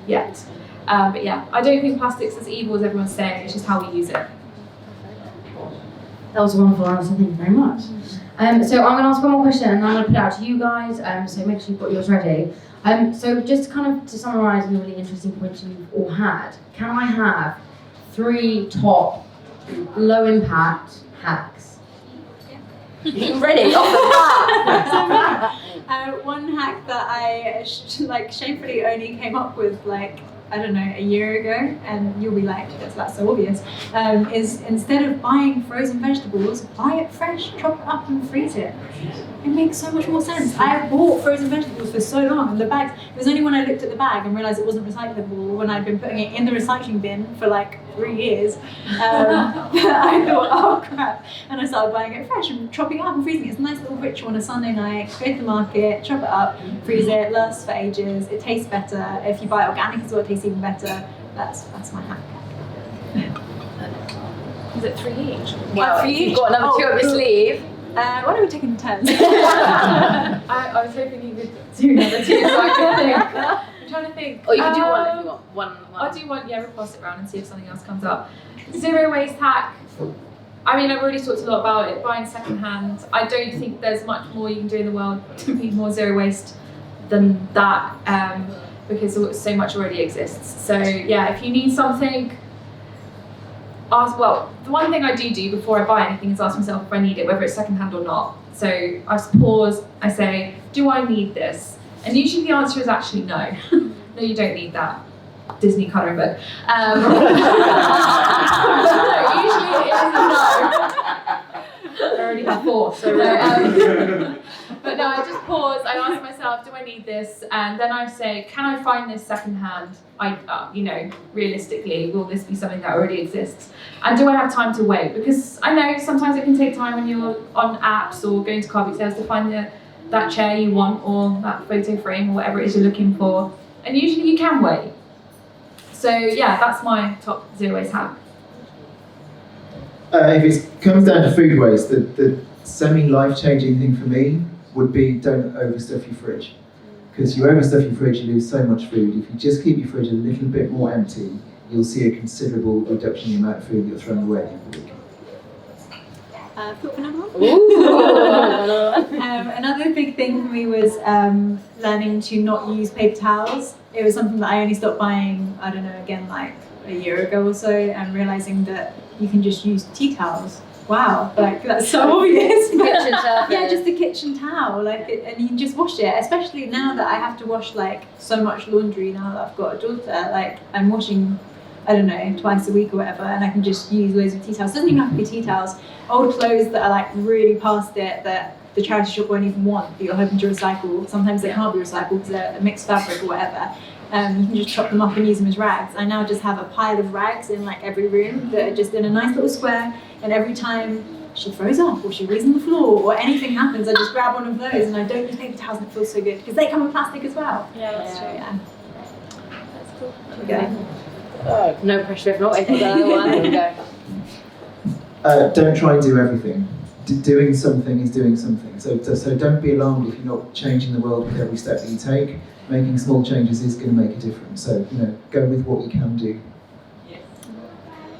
But yeah, I don't think plastic's as evil as everyone's saying. It's just how we use it. That was a wonderful answer, thank you very much. So I'm going to ask one more question, and I'm going to put it out to you guys, so make sure you've got yours ready. So just kind of to summarise the really interesting points you've all had, can I have 3 top low-impact hacks? Ready? Off the bat! One hack that I shamefully only came up with a year ago, and you'll be like, that's so obvious, is instead of buying frozen vegetables, buy it fresh, chop it up and freeze it. It makes so much more sense. I bought frozen vegetables for so long, and the bags, it was only when I looked at the bag and realised it wasn't recyclable when I'd been putting it in the recycling bin for 3 years, I thought, oh crap, and I started buying it fresh and chopping it up and freezing it. It's a nice little ritual on a Sunday night. Go to the market, chop it up, freeze it, lasts for ages, it tastes better. If you buy organic as well, it tastes even better. That's my hack. Is it 3 each? Well, you've got another 2 up your sleeve. Why don't we take in turns? I was hoping you could do another 2 so I could think. I'm trying to think. Or you can do one if you want. One. I'll do one, we'll pass it around and see if something else comes up. Zero waste hack. I mean, I've already talked a lot about it, buying second hand. I don't think there's much more you can do in the world to be more zero waste than that, because so much already exists. So yeah, if you need something, ask. Well, the one thing I do before I buy anything is ask myself if I need it, whether it's secondhand or not. So I just pause, I say, do I need this? And usually the answer is actually no. No, you don't need that Disney colouring book. No, usually it is a no. I already have 4. So, but no, I just pause, I ask myself, do I need this? And then I say, can I find this secondhand? Realistically, will this be something that already exists? And do I have time to wait? Because I know sometimes it can take time when you're on apps or going to car boot sales to find that chair you want or that photo frame or whatever it is you're looking for. And usually you can wait. So yeah, that's my top zero waste hack. If it comes down to food waste, the semi-life-changing thing for me would be don't overstuff your fridge. Because you overstuff your fridge, you lose so much food. If you just keep your fridge a little bit more empty, you'll see a considerable reduction in the amount of food you're throwing away every week. Thought for another one? Another big thing for me was learning to not use paper towels. It was something that I only stopped buying, I don't know, again, like a year ago or so, and realising that you can just use tea towels. Wow, like that's so obvious. Kitchen towel. Yeah, just a kitchen towel, and you can just wash it. Especially now that I have to wash like so much laundry now that I've got a daughter. Like I'm washing, I don't know, twice a week or whatever, and I can just use loads of tea towels. It doesn't even have to be tea towels. Old clothes that are like really past it that the charity shop won't even want, that you're hoping to recycle. Sometimes they can't be recycled because they're a mixed fabric or whatever. You can just chop them up and use them as rags. I now just have a pile of rags in like every room that are just in a nice little square, and every time she throws up or she lays on the floor or anything happens, I just grab one of those, and I don't use paper towels, and it feels so good because they come in plastic as well. Yeah, that's So, true. yeah. That's cool. Okay. No pressure if not. Wait for the other one. There we go. Don't try and do everything. Doing something is doing something. So don't be alarmed if you're not changing the world with every step that you take. Making small changes is going to make a difference. So, go with what you can do. Yes.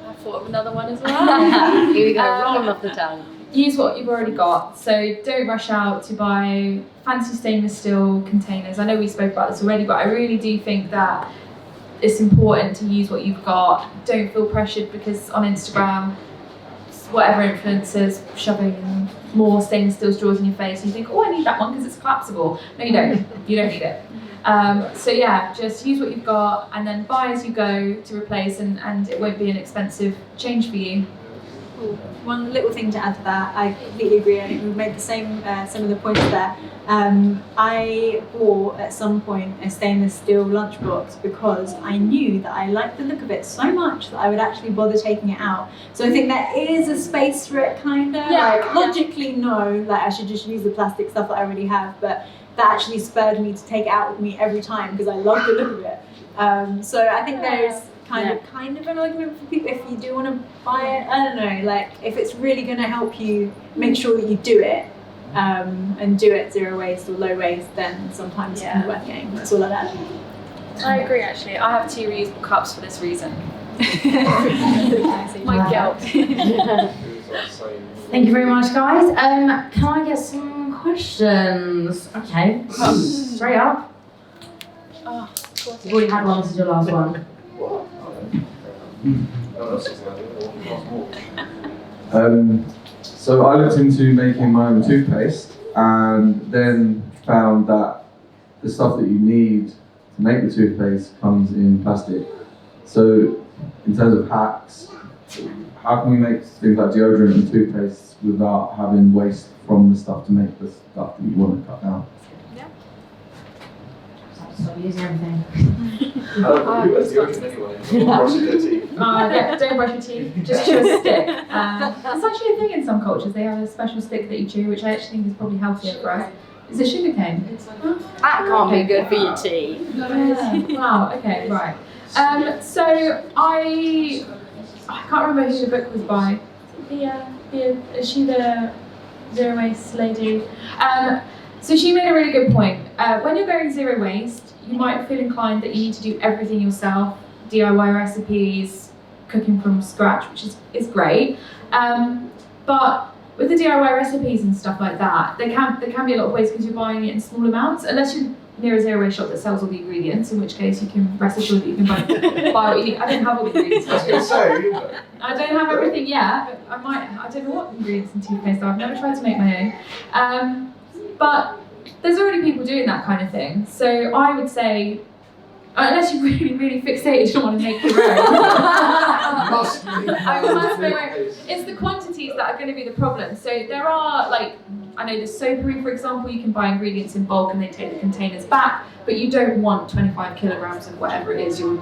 I thought of another one as well. Here we go, rolling off the tongue. Use what you've already got. So don't rush out to buy fancy stainless steel containers. I know we spoke about this already, but I really do think that it's important to use what you've got. Don't feel pressured because on Instagram, whatever influencers shoving more stainless steel straws in your face, and you think, oh, I need that one because it's collapsible. No, you don't. You don't need it. So yeah, just use what you've got and then buy as you go to replace, and it won't be an expensive change for you. One little thing to add to that, I completely agree. I think we've made the same some of the points there. I bought at some point a stainless steel lunchbox because I knew that I liked the look of it so much that I would actually bother taking it out. So I think there is a space for it, kind of. Yeah. Logically, no, like I should just use the plastic stuff that I already have, but that actually spurred me to take it out with me every time because I love the look of it. So I think there's kind of an argument for people if you do want to buy it. I don't know, like if it's really going to help you make sure that you do it and do it zero waste or low waste, then sometimes it can be worth getting. That's all I'd add. I agree actually. I have 2 reusable cups for this reason. My guilt. Thank you very much, guys. Can I get some questions? Okay, straight up. Oh, You've already had one, this is your last one. So I looked into making my own toothpaste and then found that the stuff that you need to make the toothpaste comes in plastic. So in terms of hacks, how can we make things like deodorant and toothpaste without having waste from the stuff to make the stuff that you want to cut down? Stop using everything. Who has deodorant anyway? Everyone brushes their teeth. Don't brush your teeth, just chew a stick. That's actually a thing in some cultures. They have a special stick that you chew, which I actually think is probably healthier for us. Is it sugarcane? That can't be good for your tea. Wow, okay, right. So I can't remember who the book was by. Is she the zero waste lady? So she made a really good point. When you're going zero waste, you might feel inclined that you need to do everything yourself, DIY recipes, cooking from scratch, which is great. But with the DIY recipes and stuff like that, there can be a lot of waste because you're buying it in small amounts. Unless you're near a zero waste shop that sells all the ingredients, in which case you can rest assured that you can buy what you need. I don't have all the ingredients. I don't have everything yet, but I don't know what ingredients in toothpaste are. I've never tried to make my own. But there's already people doing that kind of thing. So I would say, unless you're really, really fixated and want to make your own, I must make my own. It's the quantities that are going to be the problem. So there are, like, I know the Soapery, for example, you can buy ingredients in bulk and they take the containers back, but you don't want 25 kilograms of whatever it is. You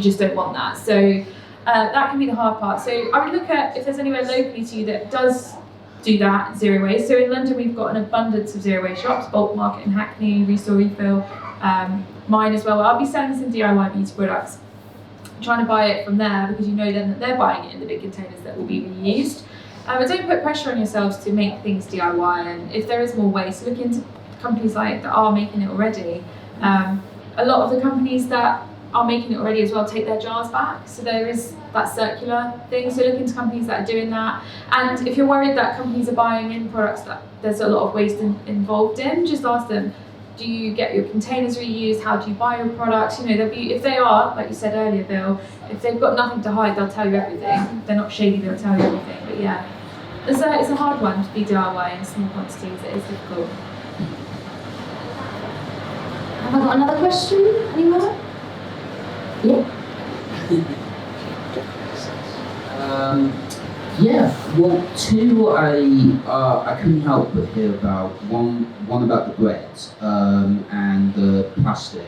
just don't want that. So that can be the hard part. So I would look at if there's anywhere locally to you that does do that, zero waste. So in London we've got an abundance of zero waste shops, Bulk Market in Hackney, Restore Refill, mine as well. I'll be selling some DIY beauty products. I'm trying to buy it from there because you know then that they're buying it in the big containers that will be reused. But don't put pressure on yourselves to make things DIY, and if there is more waste, look into companies that are making it already. A lot of the companies that are making it already as well take their jars back, so there is that circular thing. So look into companies that are doing that, and if you're worried that companies are buying in products that there's a lot of waste involved in, just ask them, do you get your containers reused? How do you buy your products? You know, if they are, like you said earlier, Bill, if they've got nothing to hide, they'll tell you everything. If they're not shady, they'll tell you everything. But yeah, it's a hard one to be DIY in small quantities. It is difficult. Have I got another question? Anyone? Yeah. Yeah. Well, two I couldn't help but hear about. One about the bread and the plastic.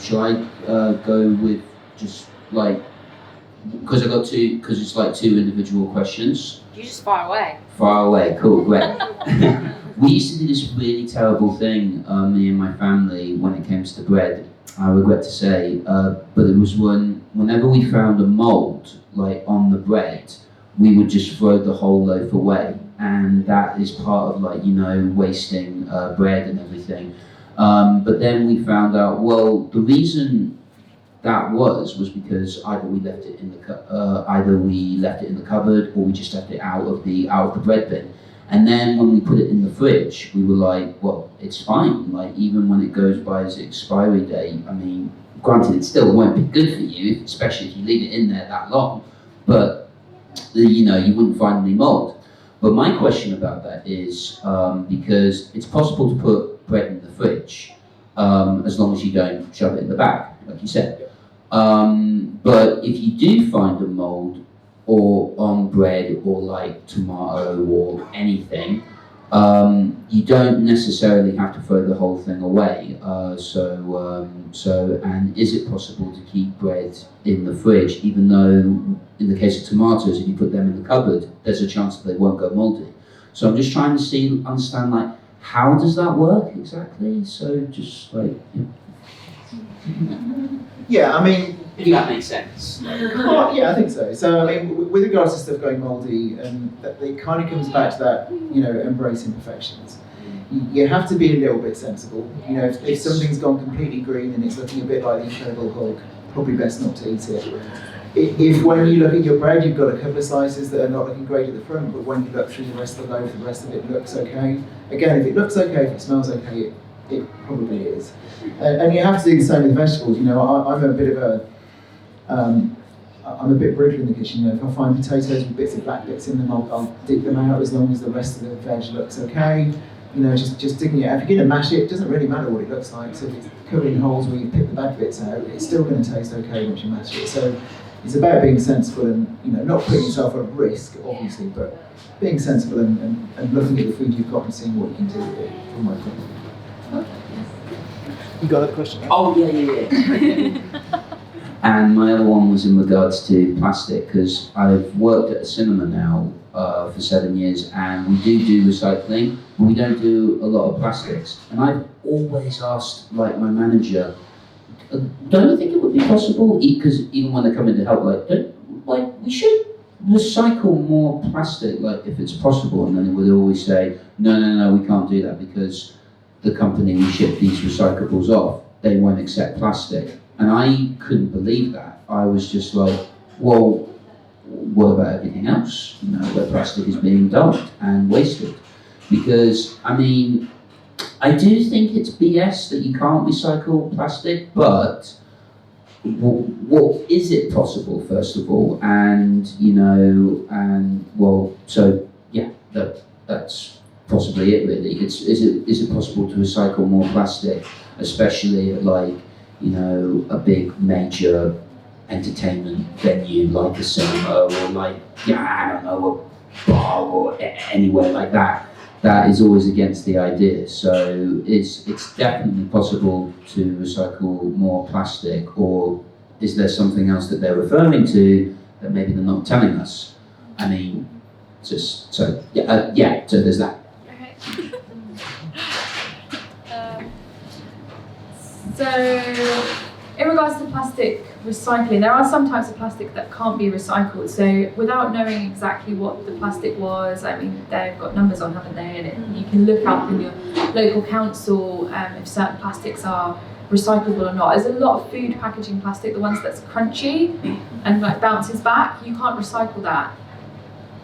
Shall I go with just like, because I got two, because it's like two individual questions. You just far away. Far away, cool, great. We used to do this really terrible thing, me and my family, when it comes to bread. I regret to say, but it was whenever we found a mold like on the bread, we would just throw the whole loaf away, and that is part of like, you know, wasting bread and everything. But then we found out, well, the reason that was because either we left it in the cupboard, or we just left it out of the bread bin. And then when we put it in the fridge, we were like, well, it's fine. Like, even when it goes by its expiry date, I mean, granted, it still won't be good for you, especially if you leave it in there that long. But, you know, you wouldn't find any mold. But my question about that is, because it's possible to put bread in the fridge, as long as you don't shove it in the bag, like you said. But if you do find a mold, or on bread, or like tomato, or anything, you don't necessarily have to throw the whole thing away. And is it possible to keep bread in the fridge, even though in the case of tomatoes, if you put them in the cupboard, there's a chance that they won't go moldy. So I'm just trying to understand, like, how does that work exactly? So just like, yeah, I mean, if that makes sense. Well, yeah, I think so. So, I mean, with regards to stuff going mouldy, it kind of comes back to that, you know, embrace imperfections. You have to be a little bit sensible. You know, if something's gone completely green and it's looking a bit like the Incredible Hulk, probably best not to eat it. If when you look at your bread, you've got a couple of slices that are not looking great at the front, but when you look through the rest of the loaf, the rest of it looks okay. Again, if it looks okay, if it smells okay, it probably is. And you have to do the same with vegetables. You know, I'm a bit of a I'm a bit brutal in the kitchen. You know, if I find potatoes with bits of black bits in them, I'll dig them out as long as the rest of the veg looks okay. You know, just digging it out. If you're going to mash it, it doesn't really matter what it looks like. So if it's covered in holes where you pick the bad bits out, it's still going to taste okay once you mash it. So it's about being sensible and, you know, not putting yourself at risk, obviously, but being sensible and looking at the food you've got and seeing what you can do with it, from my point of view. You got a question? Oh, yeah. And my other one was in regards to plastic, because I've worked at a cinema now for 7 years, and we do recycling, but we don't do a lot of plastics. And I've always asked, like, my manager, don't you think it would be possible, because even when they come in to help, we should recycle more plastic, like, if it's possible. And then they would always say, no, we can't do that, because the company we ship these recyclables off, they won't accept plastic. And I couldn't believe that. I was just like, well, what about everything else? You know, where plastic is being dumped and wasted? Because, I mean, I do think it's BS that you can't recycle plastic, but what is it possible first of all? And so yeah, that's possibly it really. Is it possible to recycle more plastic, especially at like a big major entertainment venue like a cinema or like I don't know, a bar or anywhere like that? That is always against the idea. So it's definitely possible to recycle more plastic, or is there something else that they're referring to that maybe they're not telling us? I mean, so there's that. Okay. So in regards to plastic recycling, there are some types of plastic that can't be recycled. So without knowing exactly what the plastic was, I mean, they've got numbers on, haven't they? And you can look up in your local council if certain plastics are recyclable or not. There's a lot of food packaging plastic, the ones that's crunchy and like bounces back. You can't recycle that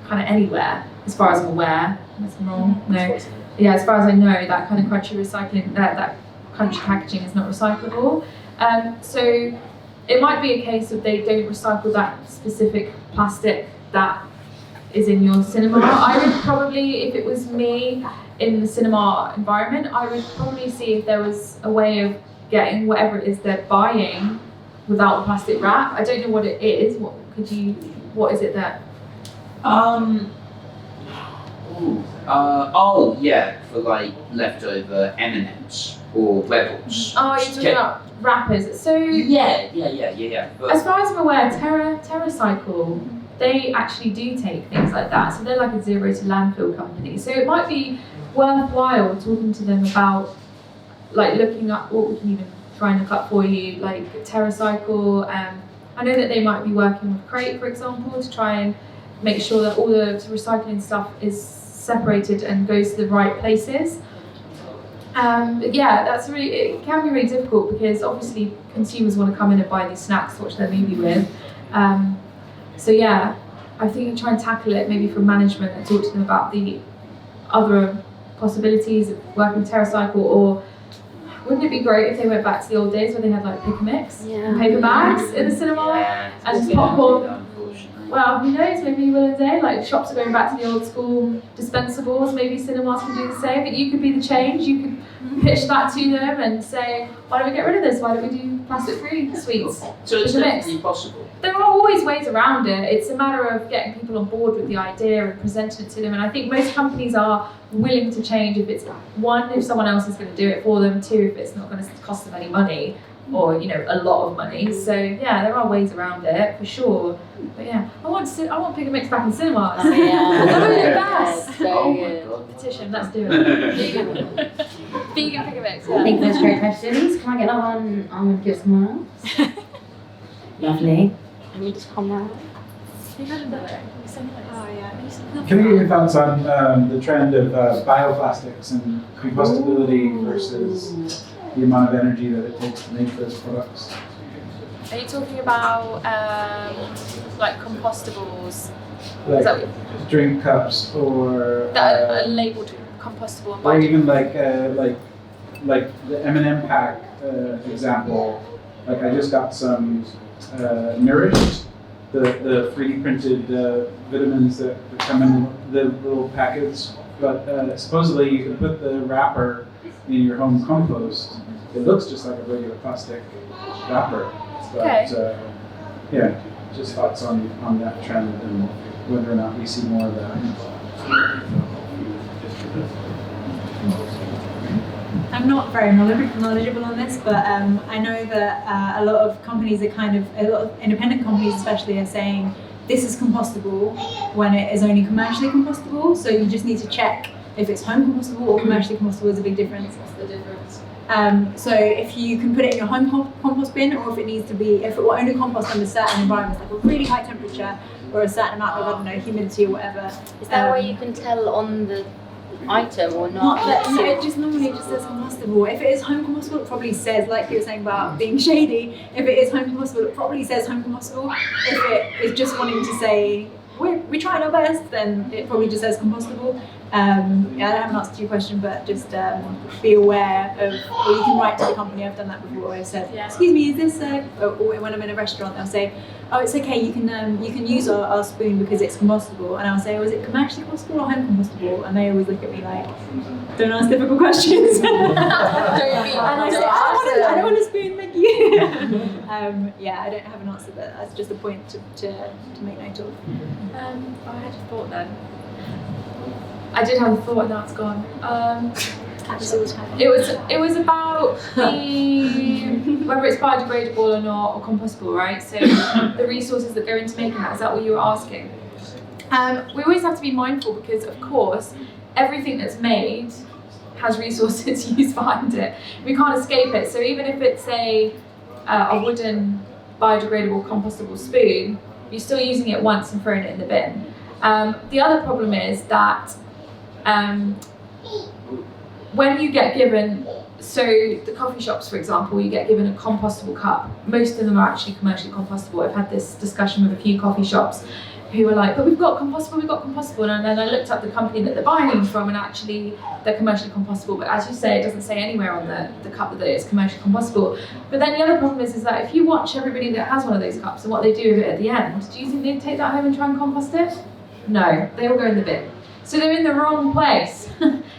kind of anywhere, as far as I'm aware. Unless I'm wrong. No. Yeah, as far as I know, that kind of crunchy recycling, that crunchy packaging is not recyclable. So it might be a case of they don't recycle that specific plastic that is in your cinema. I would probably, if it was me in the cinema environment, I would probably see if there was a way of getting whatever it is they're buying without the plastic wrap. I don't know what it is. What is it that? For like leftover M&Ms or Rebels. Oh, you're talking about wrappers. So Yeah. But as far as I'm aware, TerraCycle, they actually do take things like that. So they're like a zero to landfill company. So it might be worthwhile talking to them about like looking up what we can even try and look up for you, like TerraCycle. I know that they might be working with Crate, for example, to try and make sure that all the recycling stuff is separated and goes to the right places. But yeah, it can be really difficult because obviously consumers want to come in and buy these snacks to watch their movie with. So yeah, I think you try and tackle it maybe from management and talk to them about the other possibilities of working with TerraCycle, or wouldn't it be great if they went back to the old days where they had like pick and mix and paper bags in the cinema and just popcorn? Well, who knows, maybe you will a day, like shops are going back to the old school dispensables, maybe cinemas can do the same, but you could be the change, you could pitch that to them and say, why don't we get rid of this, why don't we do plastic-free sweets? So it's definitely possible. There are always ways around it, it's a matter of getting people on board with the idea and presenting it to them, and I think most companies are willing to change if it's, one, if someone else is going to do it for them, two, if it's not going to cost them any money, or a lot of money. So yeah, there are ways around it for sure. But yeah, I want pick and mix back in cinemas. Oh, yeah. They're really the best. So good. Petition, let's do it. Vegan pick and mix. Yeah. I think those are great questions. Can I get another one? I'm going to give someone else. Lovely. Let me just come round. Oh yeah. Can we get your thoughts on the trend of bioplastics and compostability versus the amount of energy that it takes to make those products? Are you talking about like compostables? Like drink cups or That are labelled compostable and or biodegradable? even like the M&M pack example. Like I just got some Nourished, the 3D printed vitamins that come in the little packets. But supposedly you can put the wrapper in your home compost. It looks just like a regular plastic wrapper. But yeah, just thoughts on that trend and whether or not we see more of that. I'm not very knowledgeable on this, but I know that a lot of companies are a lot of independent companies especially are saying this is compostable when it is only commercially compostable. So you just need to check if it's home compostable or commercially compostable. Is a big difference. What's the difference? So if you can put it in your home compost bin, or if it will only compost under certain environments, like a really high temperature or a certain amount of, I don't know, humidity or whatever. Is that where you can tell on the item or not? No, it just normally just says compostable. If it is home compostable, it probably says, like you were saying about being shady, if it is home compostable, it probably says home compostable. If it is just wanting to say, we're trying our best, then it probably just says compostable. Yeah, I don't have an answer to your question, but just be aware of, or you can write to the company. I've done that before. I've said, excuse me, is this or when I'm in a restaurant, they'll say, oh, it's okay, you can use our spoon because it's compostable. And I'll say, oh, is it commercially compostable or home compostable? And they always look at me like, don't ask difficult questions. And I say, I don't want a spoon, thank you. Yeah, I don't have an answer, but that's just a point to make note of. I had a thought then. I did have a thought and now it's gone. It was about whether it's biodegradable or not, or compostable, right? So the resources that go into making that, is that what you were asking? We always have to be mindful because, of course, everything that's made has resources used behind it. We can't escape it. So even if it's a wooden biodegradable compostable spoon, you're still using it once and throwing it in the bin. The other problem is that when you get given, so the coffee shops, for example, you get given a compostable cup. Most of them are actually commercially compostable. I've had this discussion with a few coffee shops who were like, but we've got compostable. And then I looked up the company that they're buying them from, and actually they're commercially compostable. But as you say, it doesn't say anywhere on the cup that it's commercially compostable. But then the other problem is that if you watch everybody that has one of those cups and what they do with it at the end, do you think they'd take that home and try and compost it? No, they all go in the bin. So they're in the wrong place.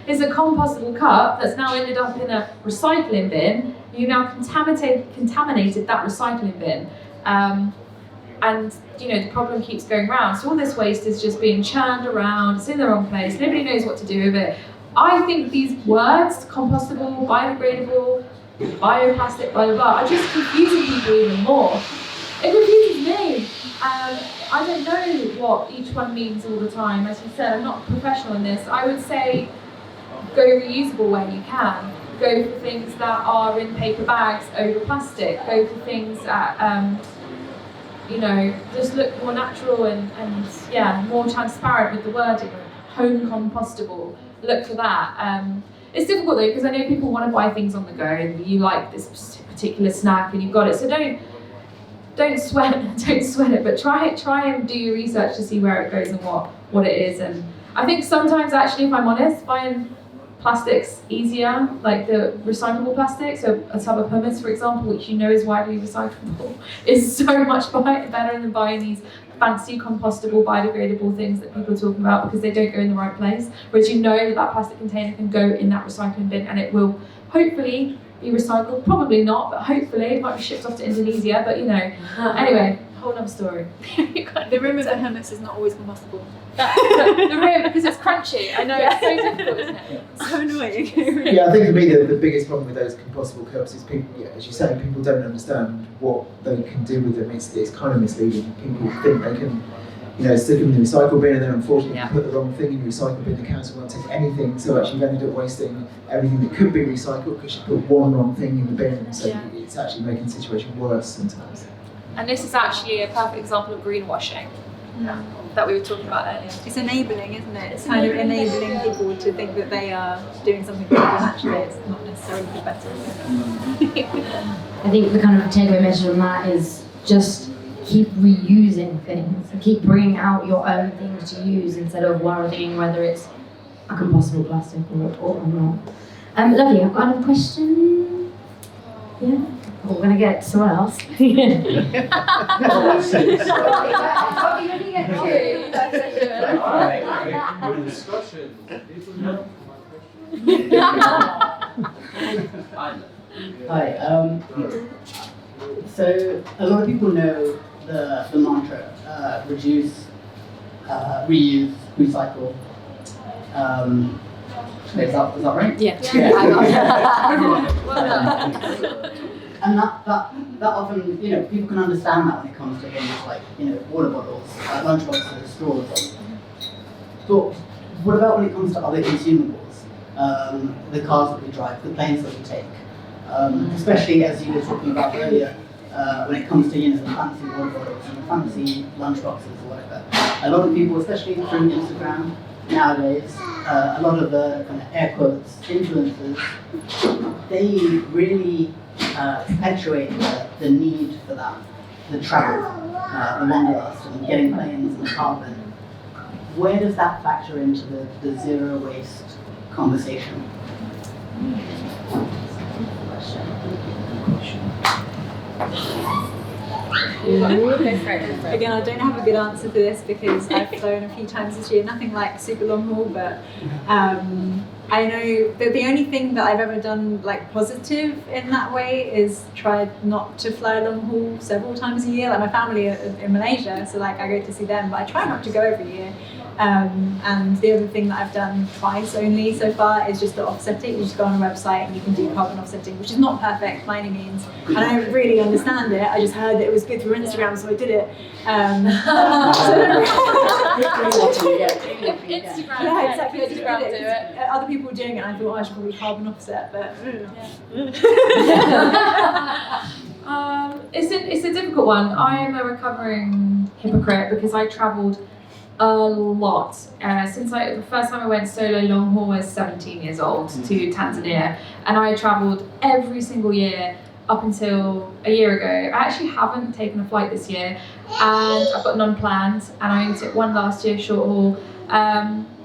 It's a compostable cup that's now ended up in a recycling bin. You've now contaminated that recycling bin. And the problem keeps going round. So all this waste is just being churned around, it's in the wrong place, nobody knows what to do with it. I think these words, compostable, biodegradable, bioplastic, blah, blah, blah, are just confusing people even more. It confuses me. I don't know what each one means all the time. As you said, I'm not a professional in this. I would say go reusable where you can. Go for things that are in paper bags over plastic. Go for things that, just look more natural and more transparent with the wording. Home compostable. Look for that. It's difficult though because I know people want to buy things on the go and you like this particular snack and you've got it. So don't sweat it, but try and do your research to see where it goes and what it is. And I think sometimes actually, if I'm honest, buying plastic's easier, like the recyclable plastic. So a tub of hummus, for example, which is widely recyclable, is so much better than buying these fancy compostable, biodegradable things that people are talking about because they don't go in the right place. Whereas that plastic container can go in that recycling bin and it will hopefully be recycled, probably not, but hopefully it might be shipped off to Indonesia, but anyway, whole other story. The rim of the hummus is not always compostable. The rim, because it's crunchy. I know, it's so difficult, isn't it? So annoying. Yeah, I think for me the biggest problem with those compostable cups is people, as you say, people don't understand what they can do with them. It's kind of misleading. People think they can stick them in the recycle bin and then unfortunately put the wrong thing in the recycle bin, the council won't take anything, so actually you've ended up wasting everything that could be recycled because you put one wrong thing in the bin, so it's actually making the situation worse sometimes. And this is actually a perfect example of greenwashing that we were talking about earlier. It's enabling, isn't it? It's kind of enabling people to think that they are doing something good, and actually it's not necessarily the better. I think the kind of takeaway message on that is just keep reusing things and keep bringing out your own things to use instead of worrying whether it's a compostable plastic or not. Lovely, I've got another question. Yeah? We're going to get someone else. Hi. So a lot of people know the mantra, reduce, reuse, recycle. Is that right? Yeah. And that often, people can understand that when it comes to things like, water bottles, lunchboxes, straws. But what about when it comes to other consumables? The cars that we drive, the planes that we take, especially as you were talking about earlier, when it comes to the fancy water bottles and the fancy lunchboxes or whatever. A lot of people, especially through Instagram nowadays, a lot of the kind of air quotes influencers, they really perpetuate the need for that, the travel, the wanderlust, and getting planes and carbon. where does that factor into the zero waste conversation? Again, I don't have a good answer for this because I've flown a few times this year, nothing like super long haul, but I know that the only thing that I've ever done like positive in that way is tried not to fly long haul several times a year. Like my family are in Malaysia, so like I go to see them, but I try not to go every year. And the other thing that I've done twice only so far is just the offsetting. You just go on a website and you can do carbon offsetting, which is not perfect by any means. And I don't really understand it. I just heard that it was good for Instagram, so I did it. Instagram. Yeah, exactly. I just Instagram did do it. it. Other people were doing it, and I thought I should probably carbon offset, but. It's a difficult one. I am a recovering hypocrite because I travelled a lot. Since the first time I went solo long haul was 17 years old to Tanzania, and I travelled every single year up until a year ago. I actually haven't taken a flight this year, and I've got none planned, and I only took one last year short haul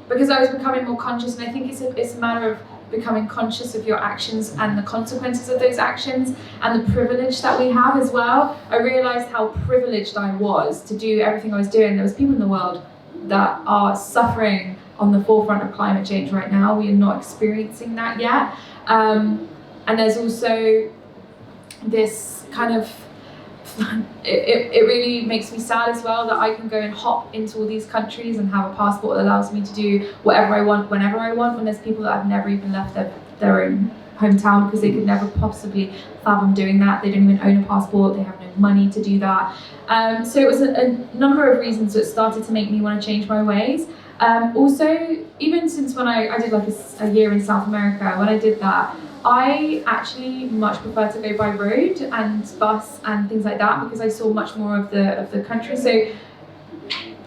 because I was becoming more conscious, and I think it's a matter of becoming conscious of your actions and the consequences of those actions and the privilege that we have as well. I realised how privileged I was to do everything I was doing. There was people in the world that are suffering on the forefront of climate change right now. We are not experiencing that yet. And there's also this kind of, it really makes me sad as well that I can go and hop into all these countries and have a passport that allows me to do whatever I want, whenever I want, when there's people that have never even left their own hometown because they could never possibly fathom doing that. They don't even own a passport, they have no money to do that. So it was a number of reasons that started to make me want to change my ways. Also, even since when I did like a year in South America, when I did that, I actually much prefer to go by road and bus and things like that because I saw much more of the country. So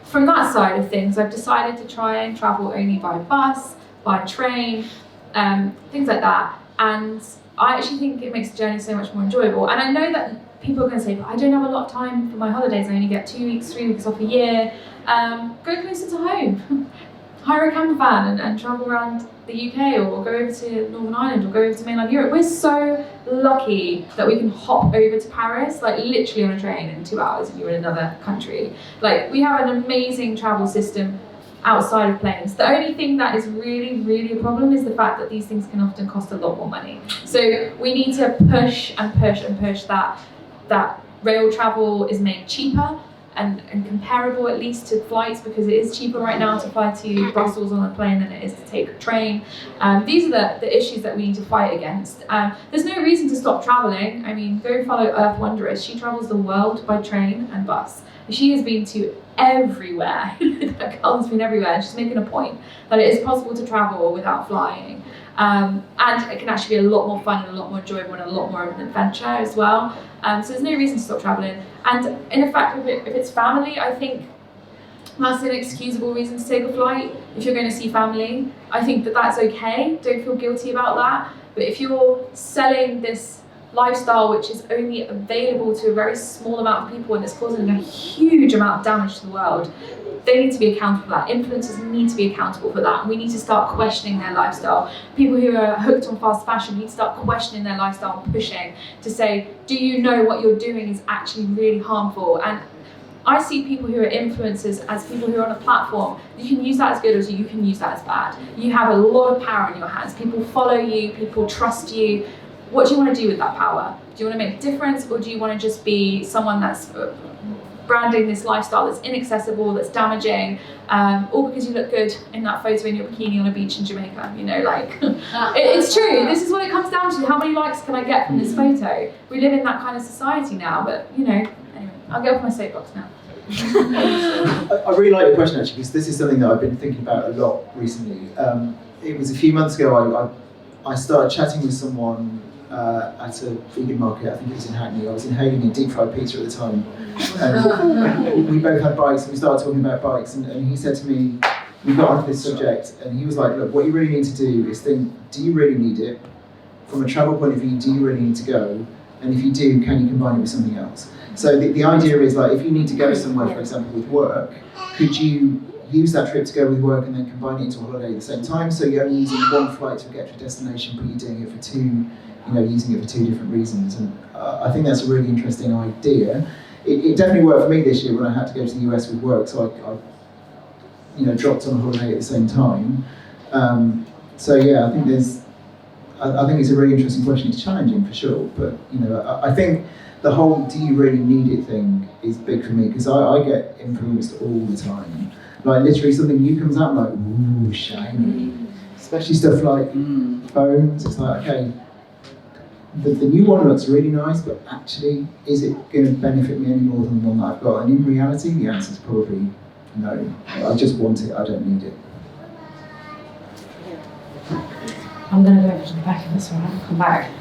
from that side of things, I've decided to try and travel only by bus, by train, things like that. And I actually think it makes the journey so much more enjoyable. And I know that people are going to say, but I don't have a lot of time for my holidays. I only get 2 weeks, 3 weeks off a year. Go closer to home. Hire a camper van and travel around the UK or go over to Northern Ireland or go over to mainland Europe. We're so lucky that we can hop over to Paris, like literally on a train in 2 hours if you're in another country. Like we have an amazing travel system outside of planes. The only thing that is really, really a problem is the fact that these things can often cost a lot more money. So we need to push and push and push that rail travel is made cheaper and comparable at least to flights, because it is cheaper right now to fly to Brussels on a plane than it is to take a train. These are the issues that we need to fight against. There's no reason to stop traveling. I mean, go follow Earth Wanderers. She travels the world by train and bus. She has been to everywhere. That girl has been everywhere, and she's making a point that it is possible to travel without flying. And it can actually be a lot more fun and a lot more enjoyable and a lot more of an adventure as well. So there's no reason to stop traveling. And in fact, if it's family, I think that's an excusable reason to take a flight. If you're going to see family, I think that that's okay. Don't feel guilty about that. But if you're selling this lifestyle which is only available to a very small amount of people and it's causing a huge amount of damage to the world, they need to be accountable for that. Influencers need to be accountable for that. And we need to start questioning their lifestyle. People who are hooked on fast fashion need to start questioning their lifestyle and pushing to say, do you know what you're doing is actually really harmful? And I see people who are influencers as people who are on a platform. You can use that as good or you can use that as bad. You have a lot of power in your hands. People follow you, people trust you. What do you want to do with that power? Do you want to make a difference, or do you want to just be someone that's branding this lifestyle that's inaccessible, that's damaging, all because you look good in that photo in your bikini on a beach in Jamaica? You know, like, it's true. This is what it comes down to. How many likes can I get from this photo? We live in that kind of society now, but, you know, anyway, I'll get off my soapbox now. I really like your question, actually, because this is something that I've been thinking about a lot recently. It was a few months ago, I started chatting with someone at a vegan market. I think it was in Hackney. I was inhaling a deep fried pizza at the time. And we both had bikes and we started talking about bikes, and he said to me, we got onto this subject, and he was like, look, what you really need to do is think, do you really need it? From a travel point of view, do you really need to go? And if you do, can you combine it with something else? So the idea is like, if you need to go somewhere, for example, with work, could you use that trip to go with work and then combine it into a holiday at the same time? So you're only using one flight to get to a destination, but you're doing it for two, using it for two different reasons. And I think that's a really interesting idea. It definitely worked for me this year when I had to go to the US with work, so I dropped on a holiday at the same time. So yeah, I think I think it's a really interesting question. It's challenging for sure, but I think the whole "do you really need it" thing is big for me, because I get influenced all the time. Like literally something new comes out, I'm like, ooh, shiny. Especially stuff like phones. It's like, okay, the new one looks really nice, but actually, is it going to benefit me any more than the one that I've got? And in reality, the answer is probably no. I just want it, I don't need it. I'm going to go over to the back of this one. I'll come back.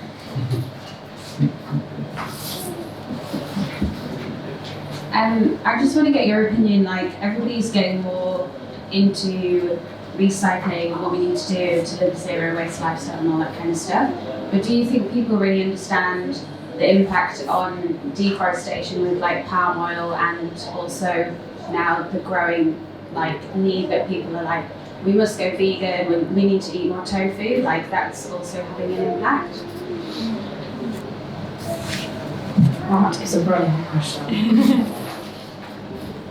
I just want to get your opinion. Like, everybody's getting more into recycling, what we need to do to live a zero waste lifestyle and all that kind of stuff. But do you think people really understand the impact on deforestation with like palm oil, and also now the growing need that people are like, we must go vegan, we need to eat more tofu, like that's also having an impact? That is a brilliant question.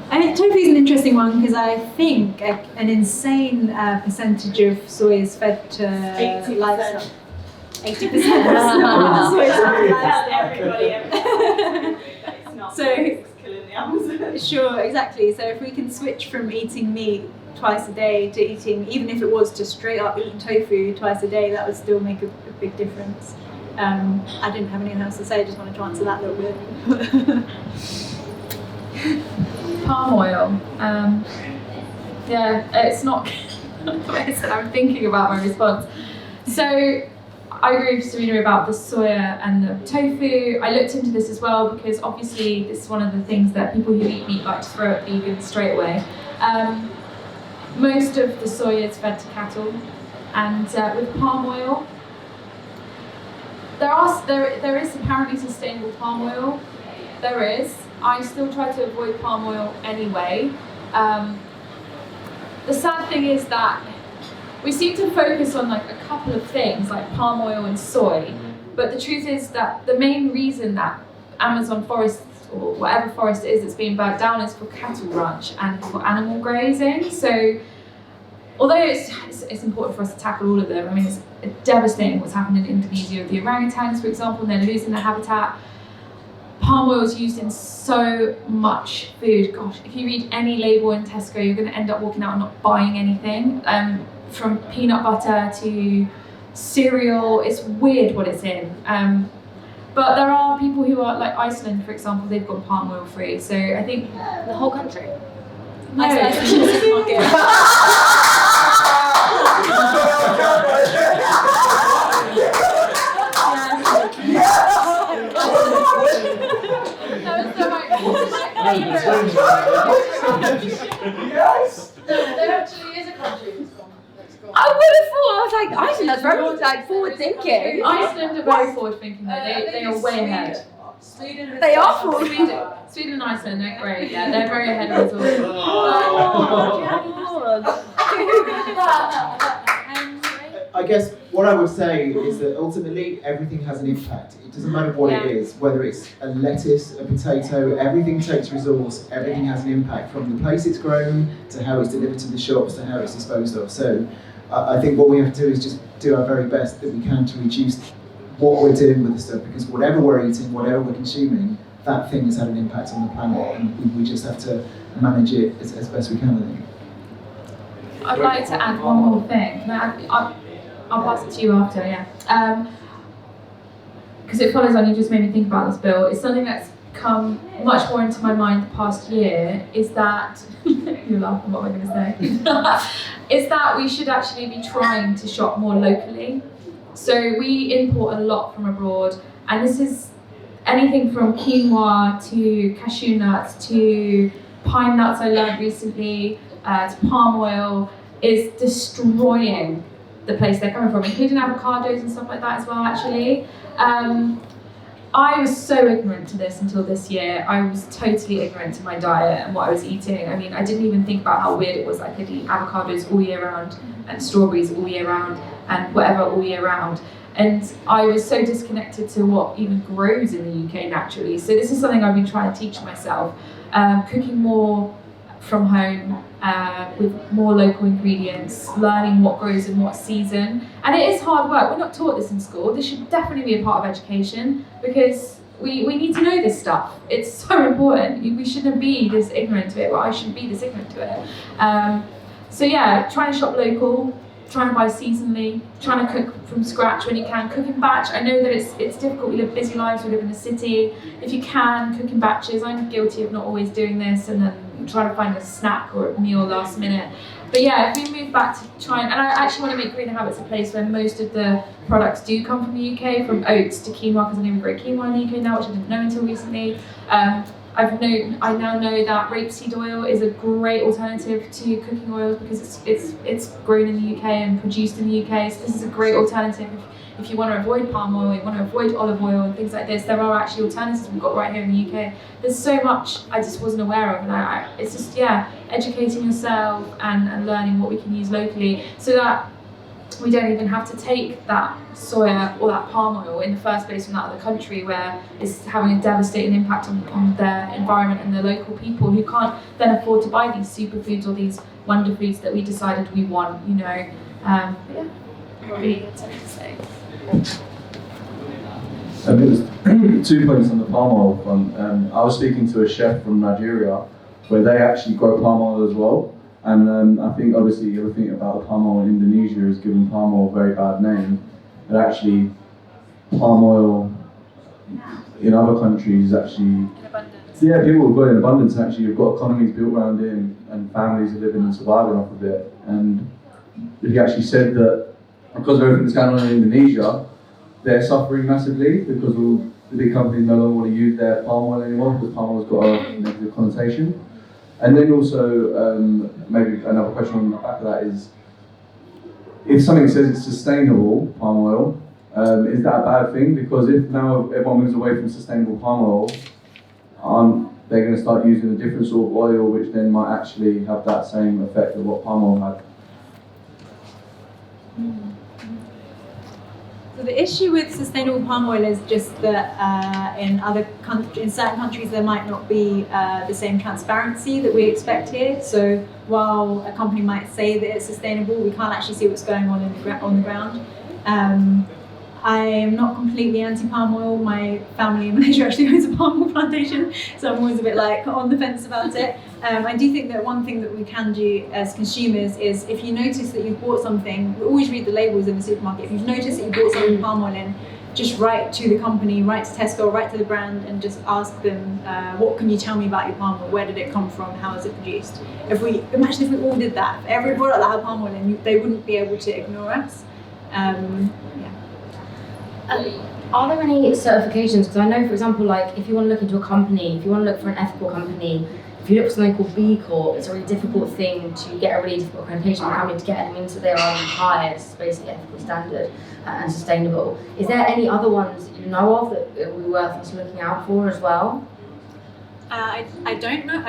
I mean, tofu is an interesting one because I think an insane percentage of soy is fed to livestock. 80% of soy is fed to livestock. So, sure, exactly. So if we can switch from eating meat twice a day to eating, even if it was to straight up eating tofu twice a day, that would still make a big difference. I didn't have anything else to say, I just wanted to answer that little bit. Palm oil. It's not I'm thinking about my response. So I agree with Serena about the soya and the tofu. I looked into this as well because obviously this is one of the things that people who eat meat like to throw at vegans straight away. Most of the soya is fed to cattle, and with palm oil, there is apparently sustainable palm oil. There is. I still try to avoid palm oil anyway. The sad thing is that we seem to focus on like a couple of things like palm oil and soy, but the truth is that the main reason that Amazon forest or whatever forest it is that's being burnt down is for cattle ranch and for animal grazing. So although it's important for us to tackle all of them, I mean it's devastating what's happened in Indonesia with the orangutans, for example, and they're losing their habitat. Palm oil is used in so much food. Gosh, if you read any label in Tesco, you're going to end up walking out and not buying anything. From peanut butter to cereal, it's weird what it's in. But there are people who are, like Iceland, for example, they've gone palm oil free. So I think The whole country? no. Yes! There actually is a country that's gone. I would have thought, I was like, Iceland, that's very forward thinking. Iceland are very forward thinking though. They are way ahead. Sweden. They are forward. Sweden and Iceland, they're great. Yeah, they're very ahead of us all. I guess what I would say is that ultimately everything has an impact. It doesn't matter what it is, whether it's a lettuce, a potato, everything takes resource, everything has an impact from the place it's grown to how it's delivered to the shops to how it's disposed of. So I think what we have to do is just do our very best that we can to reduce what we're doing with the stuff, because whatever we're eating, whatever we're consuming, that thing has had an impact on the planet, and we just have to manage it as best we can, I think. I'd like to add one more thing. Can I add, I'll pass it to you after, yeah. Because it follows on, you just made me think about this, Bill. It's something that's come much more into my mind the past year, is that, you're laughing, what am I going to say? Is that we should actually be trying to shop more locally. So we import a lot from abroad, and this is anything from quinoa to cashew nuts to pine nuts I learned recently, to palm oil, is destroying the place they're coming from, including avocados and stuff like that as well, actually. I was so ignorant to this until this year. I was totally ignorant to my diet and what I was eating. I mean, I didn't even think about how weird it was. I could eat avocados all year round and strawberries all year round and whatever all year round. And I was so disconnected to what even grows in the UK naturally. So this is something I've been trying to teach myself. Cooking more from home with more local ingredients, learning what grows in what season. And it is hard work. We're not taught this in school. This should definitely be a part of education because we need to know this stuff. It's so important. We shouldn't be this ignorant to it. Well, I shouldn't be this ignorant to it. So yeah, trying to shop local, trying to buy seasonally, trying to cook from scratch when you can, cook in batch. I know that it's difficult, we live busy lives, we live in the city. If you can, cook in batches. I'm guilty of not always doing this and then trying to find a snack or a meal last minute. But yeah, if we move back to trying, and I actually want to make Greener Habits a place where most of the products do come from the UK, from oats to quinoa, because I know we grow quinoa in the UK now, which I didn't know until recently. I now know that rapeseed oil is a great alternative to cooking oils because it's grown in the UK and produced in the UK. So this is a great alternative if you want to avoid palm oil, you want to avoid olive oil and things like this. There are actually alternatives we've got right here in the UK. There's so much I just wasn't aware of, and it's just educating yourself and learning what we can use locally so that we don't even have to take that soya or that palm oil in the first place from that other country where it's having a devastating impact on their environment and the local people who can't then afford to buy these superfoods or these wonder foods that we decided we want, But yeah, probably that's something to say. There's 2 points on the palm oil front. I was speaking to a chef from Nigeria where they actually grow palm oil as well. And I think obviously everything about the palm oil in Indonesia has given palm oil a very bad name. But actually, palm oil in other countries actually, In abundance. yeah, people have got it in abundance. Actually, you've got economies built around it, and families are living and surviving off of it. And he actually said that because of everything that's going on in Indonesia, they're suffering massively because all the big companies no longer want to use their palm oil anymore because palm oil's got a negative connotation. And then also, maybe another question on the back of that is, if something says it's sustainable palm oil, is that a bad thing? Because if now everyone moves away from sustainable palm oil, they're going to start using a different sort of oil, which then might actually have that same effect of what palm oil had. So the issue with sustainable palm oil is just that in certain countries there might not be the same transparency that we expect here. So while a company might say that it's sustainable, we can't actually see what's going on on the ground. I am not completely anti-palm oil. My family in Malaysia actually owns a palm oil plantation, so I'm always a bit on the fence about it. I do think that one thing that we can do as consumers is if you notice that you've bought something, we always read the labels in the supermarket. If you've noticed that you bought something palm oil in, just write to the company, write to Tesco, write to the brand and just ask them, what can you tell me about your palm oil? Where did it come from? How is it produced? Imagine if we all did that. If every product that had palm oil in, they wouldn't be able to ignore us. Are there any certifications? Because I know, for example, if you want to look into a company, if you want to look for an ethical company, if you look for something called B Corp, it's a really difficult thing to get a really difficult accreditation for a company to get. It means that they are on the highest, basically, ethical standard and sustainable. Is there any other ones that you know of that it would be worth us looking out for as well? I don't know,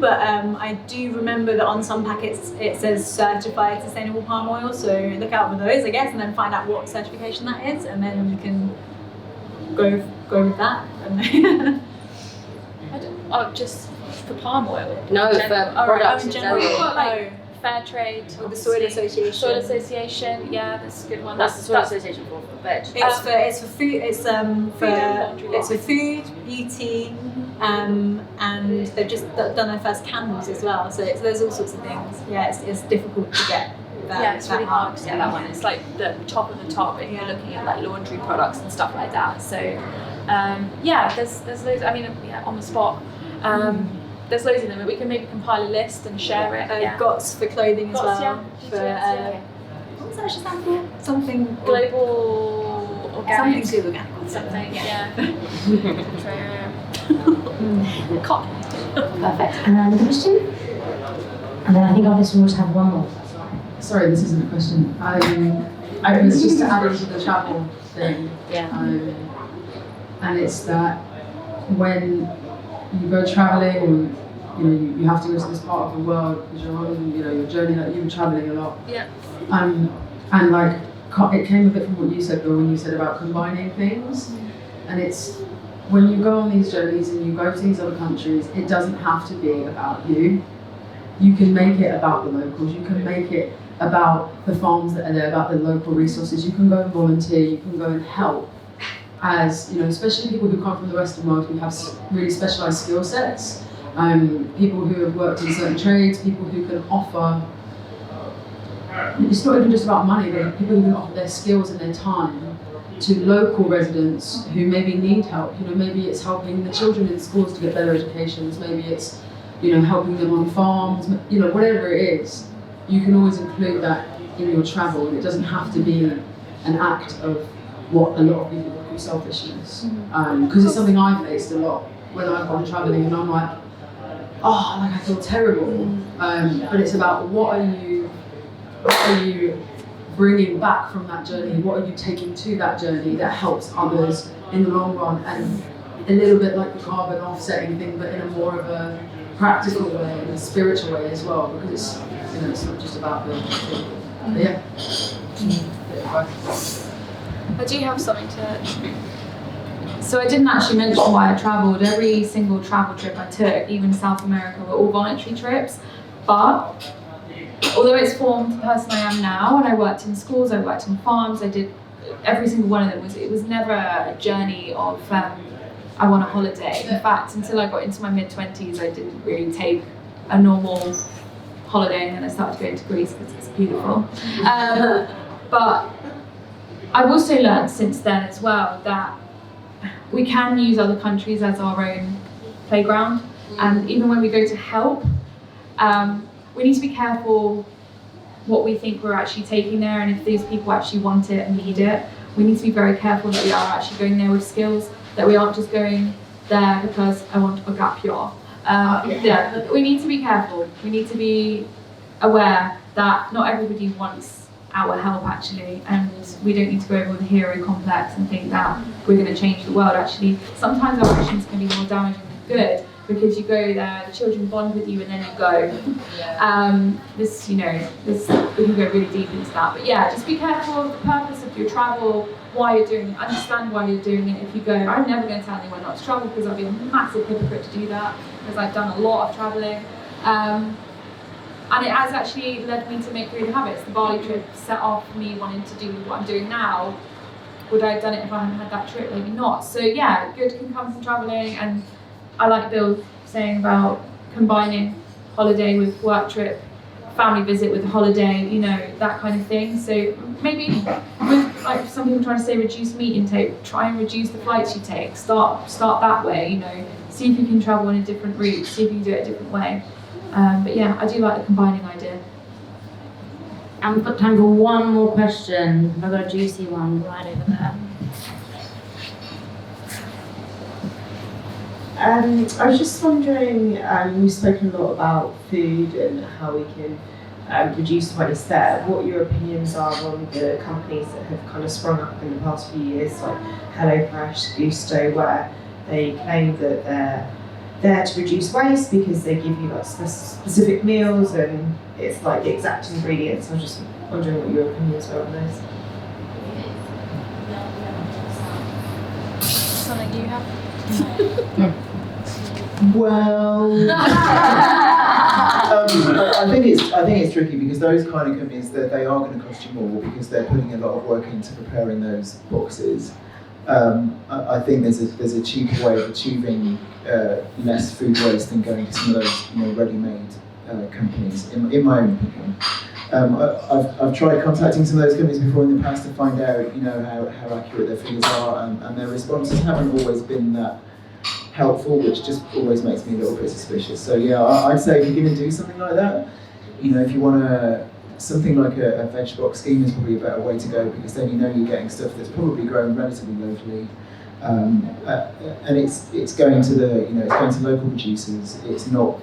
but I do remember that on some packets it says certified sustainable palm oil, so look out for those, I guess, and then find out what certification that is, and then you can go with that. Just for palm oil? No, for products in general. We've got fair trade, or the Soil Association. Soil Association, yeah, that's a good one. That's the Soil Association for veg. It's for food. It's for food, beauty, and they've just done their first candles as well. So there's all sorts of things. Yeah, it's difficult to get. It's really hard to get that one. It's like the top of the top if you're looking at laundry products and stuff like that. So there's loads. I mean, on the spot. There's loads of them, but we can maybe compile a list and share it. GOTS for clothing as well. Yeah. What was that actually stand for? Something global organic. Something to organic. Something, yeah. Cotton. Perfect. And another question? And then I think after this we'll just have one more. Sorry, this isn't a question. It was just to add into the travel thing. and it's that when you go traveling, or you have to go to this part of the world because you're on your journey, like you were traveling a lot. Yeah. And like it came a bit from what you said though, when you said about combining things, and it's when you go on these journeys and you go to these other countries, it doesn't have to be about you. You can make it about the locals. You can make it about the farms that are there, about the local resources. You can go and volunteer. You can go and help. As especially people who come from the Western world who have really specialised skill sets, people who have worked in certain trades, people who can offer. It's not even just about money. But people who can offer their skills and their time to local residents who maybe need help. Maybe it's helping the children in schools to get better educations. Maybe it's helping them on farms. Whatever it is, you can always include that in your travel. It doesn't have to be an act of what a lot of people call selfishness. Because it's something I faced a lot when I've gone traveling, and I'm like, I feel terrible. But it's about what are you bringing back from that journey? What are you taking to that journey that helps others in the long run? And a little bit like the carbon offsetting thing, but in a more of a practical way, in a spiritual way as well, because it's it's not just about the yeah. I do have something to. So I didn't actually mention why I travelled. Every single travel trip I took, even South America, were all voluntary trips. But although it's formed the person I am now, and I worked in schools, I worked in farms, I did every single one of them. It was never a journey of I want a holiday. In fact, until I got into my mid-20s, I didn't really take a normal holiday, and then I started going to Greece because it's beautiful. But I've also learned since then as well that we can use other countries as our own playground, and even when we go to help, we need to be careful what we think we're actually taking there, and if these people actually want it and need it. We need to be very careful that we are actually going there with skills, that we aren't just going there because I want a gap year. We need to be careful. We need to be aware that not everybody wants our help actually, and we don't need to go over the hero complex and think that we're going to change the world. Actually, sometimes our actions can be more damaging than good, because you go there, the children bond with you, and then you go. We can go really deep into that. But yeah, just be careful of the purpose of your travel, why you're doing it, understand why you're doing it. If you go, I'm never going to tell anyone not to travel, because I'd be a massive hypocrite to do that, because I've done a lot of travelling. And it has actually led me to make good habits. The Bali trip set off me wanting to do what I'm doing now. Would I have done it if I hadn't had that trip? Maybe not. So yeah, good can come from travelling, and I like Bill saying about combining holiday with work trip, family visit with a holiday, that kind of thing. So maybe with, like some people trying to say reduce meat intake, try and reduce the flights you take. Start that way, see if you can travel in a different route, see if you can do it a different way. But yeah, I do like the combining idea. And we've got time for one more question. I've got a juicy one right over there. I was just wondering, we've spoken a lot about food and how we can reduce waste there. What your opinions are on the companies that have kind of sprung up in the past few years, like HelloFresh, Gusto, where they claim that they're there to reduce waste because they give you like specific meals and it's like the exact ingredients. I was just wondering what your opinions were on those. Something you have? Well, I think it's tricky, because those kind of companies, that they are going to cost you more because they're putting a lot of work into preparing those boxes. I think there's a cheaper way of achieving less food waste than going to some of those ready-made companies. In my own opinion, I've tried contacting some of those companies before in the past to find out how accurate their figures are, and their responses haven't always been that helpful, which just always makes me a little bit suspicious. So yeah, I'd say if you're going to do something like that, if you want to, something like a veg box scheme is probably a better way to go, because then you're getting stuff that's probably grown relatively locally, and it's going to it's going to local producers. It's not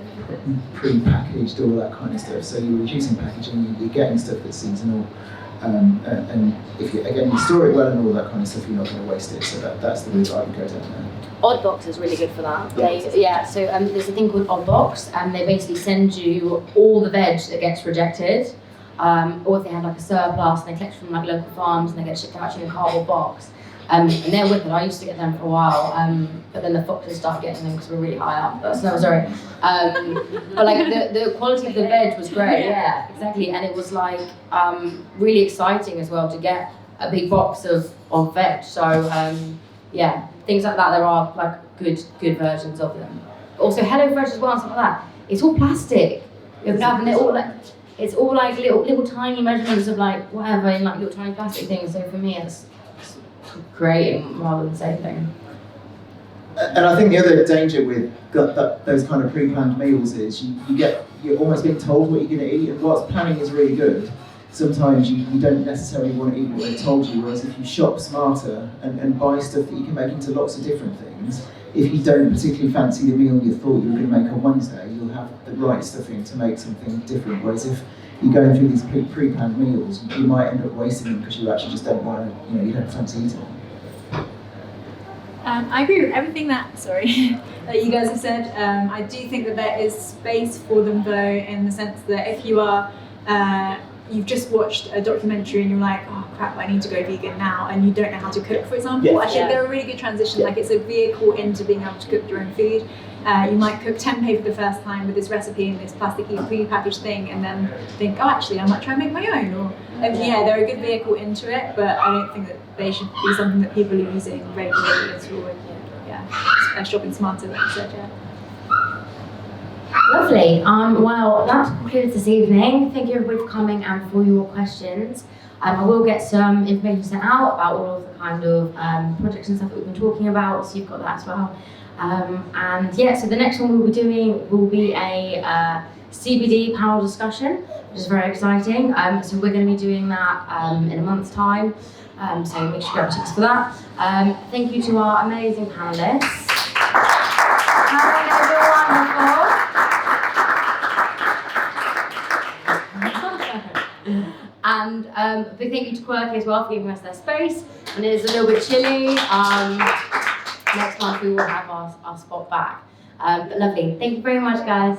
pre-packaged, all that kind of stuff. So you're reducing packaging, you're getting stuff that's seasonal, And if you store it well and all that kind of stuff, you're not going to waste it. So that's the route I would go down there. Oddbox is really good for that. So there's a thing called Oddbox, and they basically send you all the veg that gets rejected, or if they have like a surplus, and they collect from like local farms and they get shipped out to you in a cardboard box. And they're wicked. I used to get them for a while, but then the foxes started getting them because we're really high up. But sorry. But like the quality of the veg was great. Yeah, exactly. And it was like really exciting as well to get a big box of veg. So yeah, things like that. There are like good versions of them. But also HelloFresh as well and stuff like that. It's all plastic. And they're all like, it's all like little tiny measurements of like whatever in like little tiny plastic things. So for me, it's creating rather than saving. And I think the other danger with those kind of pre-planned meals is you're almost being told what you're going to eat, and whilst planning is really good, sometimes you don't necessarily want to eat what they told you, whereas if you shop smarter and buy stuff that you can make into lots of different things, if you don't particularly fancy the meal you thought you were going to make on Wednesday, you'll have the right stuffing to make something different, whereas if you're going through these pre-planned meals, you might end up wasting them because you actually just don't want to, you don't fancy eating them. I agree with everything that you guys have said. I do think that there is space for them though, in the sense that if you are, you've just watched a documentary and you're like, oh crap, I need to go vegan now, and you don't know how to cook, for example. I think they're a really good transition. Like it's a vehicle into being able to cook your own food. You might cook tempeh for the first time with this recipe in this plasticky pre-packaged thing, and then think, oh, actually, I might try and make my own. Or they're a good vehicle into it, but I don't think that they should be something that people are using regularly at all. Shopping smarter, like you said, Lovely. Well, that concludes this evening. Thank you everybody for coming and for your questions. I will get some information sent out about all of the kind of projects and stuff that we've been talking about, so you've got that as well. So the next one we'll be doing will be a CBD panel discussion, which is very exciting. So we're going to be doing that in a month's time. So make sure you grab tickets for that. Thank you to our amazing panelists. And a big thank you to Quirky as well for giving us their space. And it is a little bit chilly. Next month we will have our spot back. But lovely. Thank you very much, guys.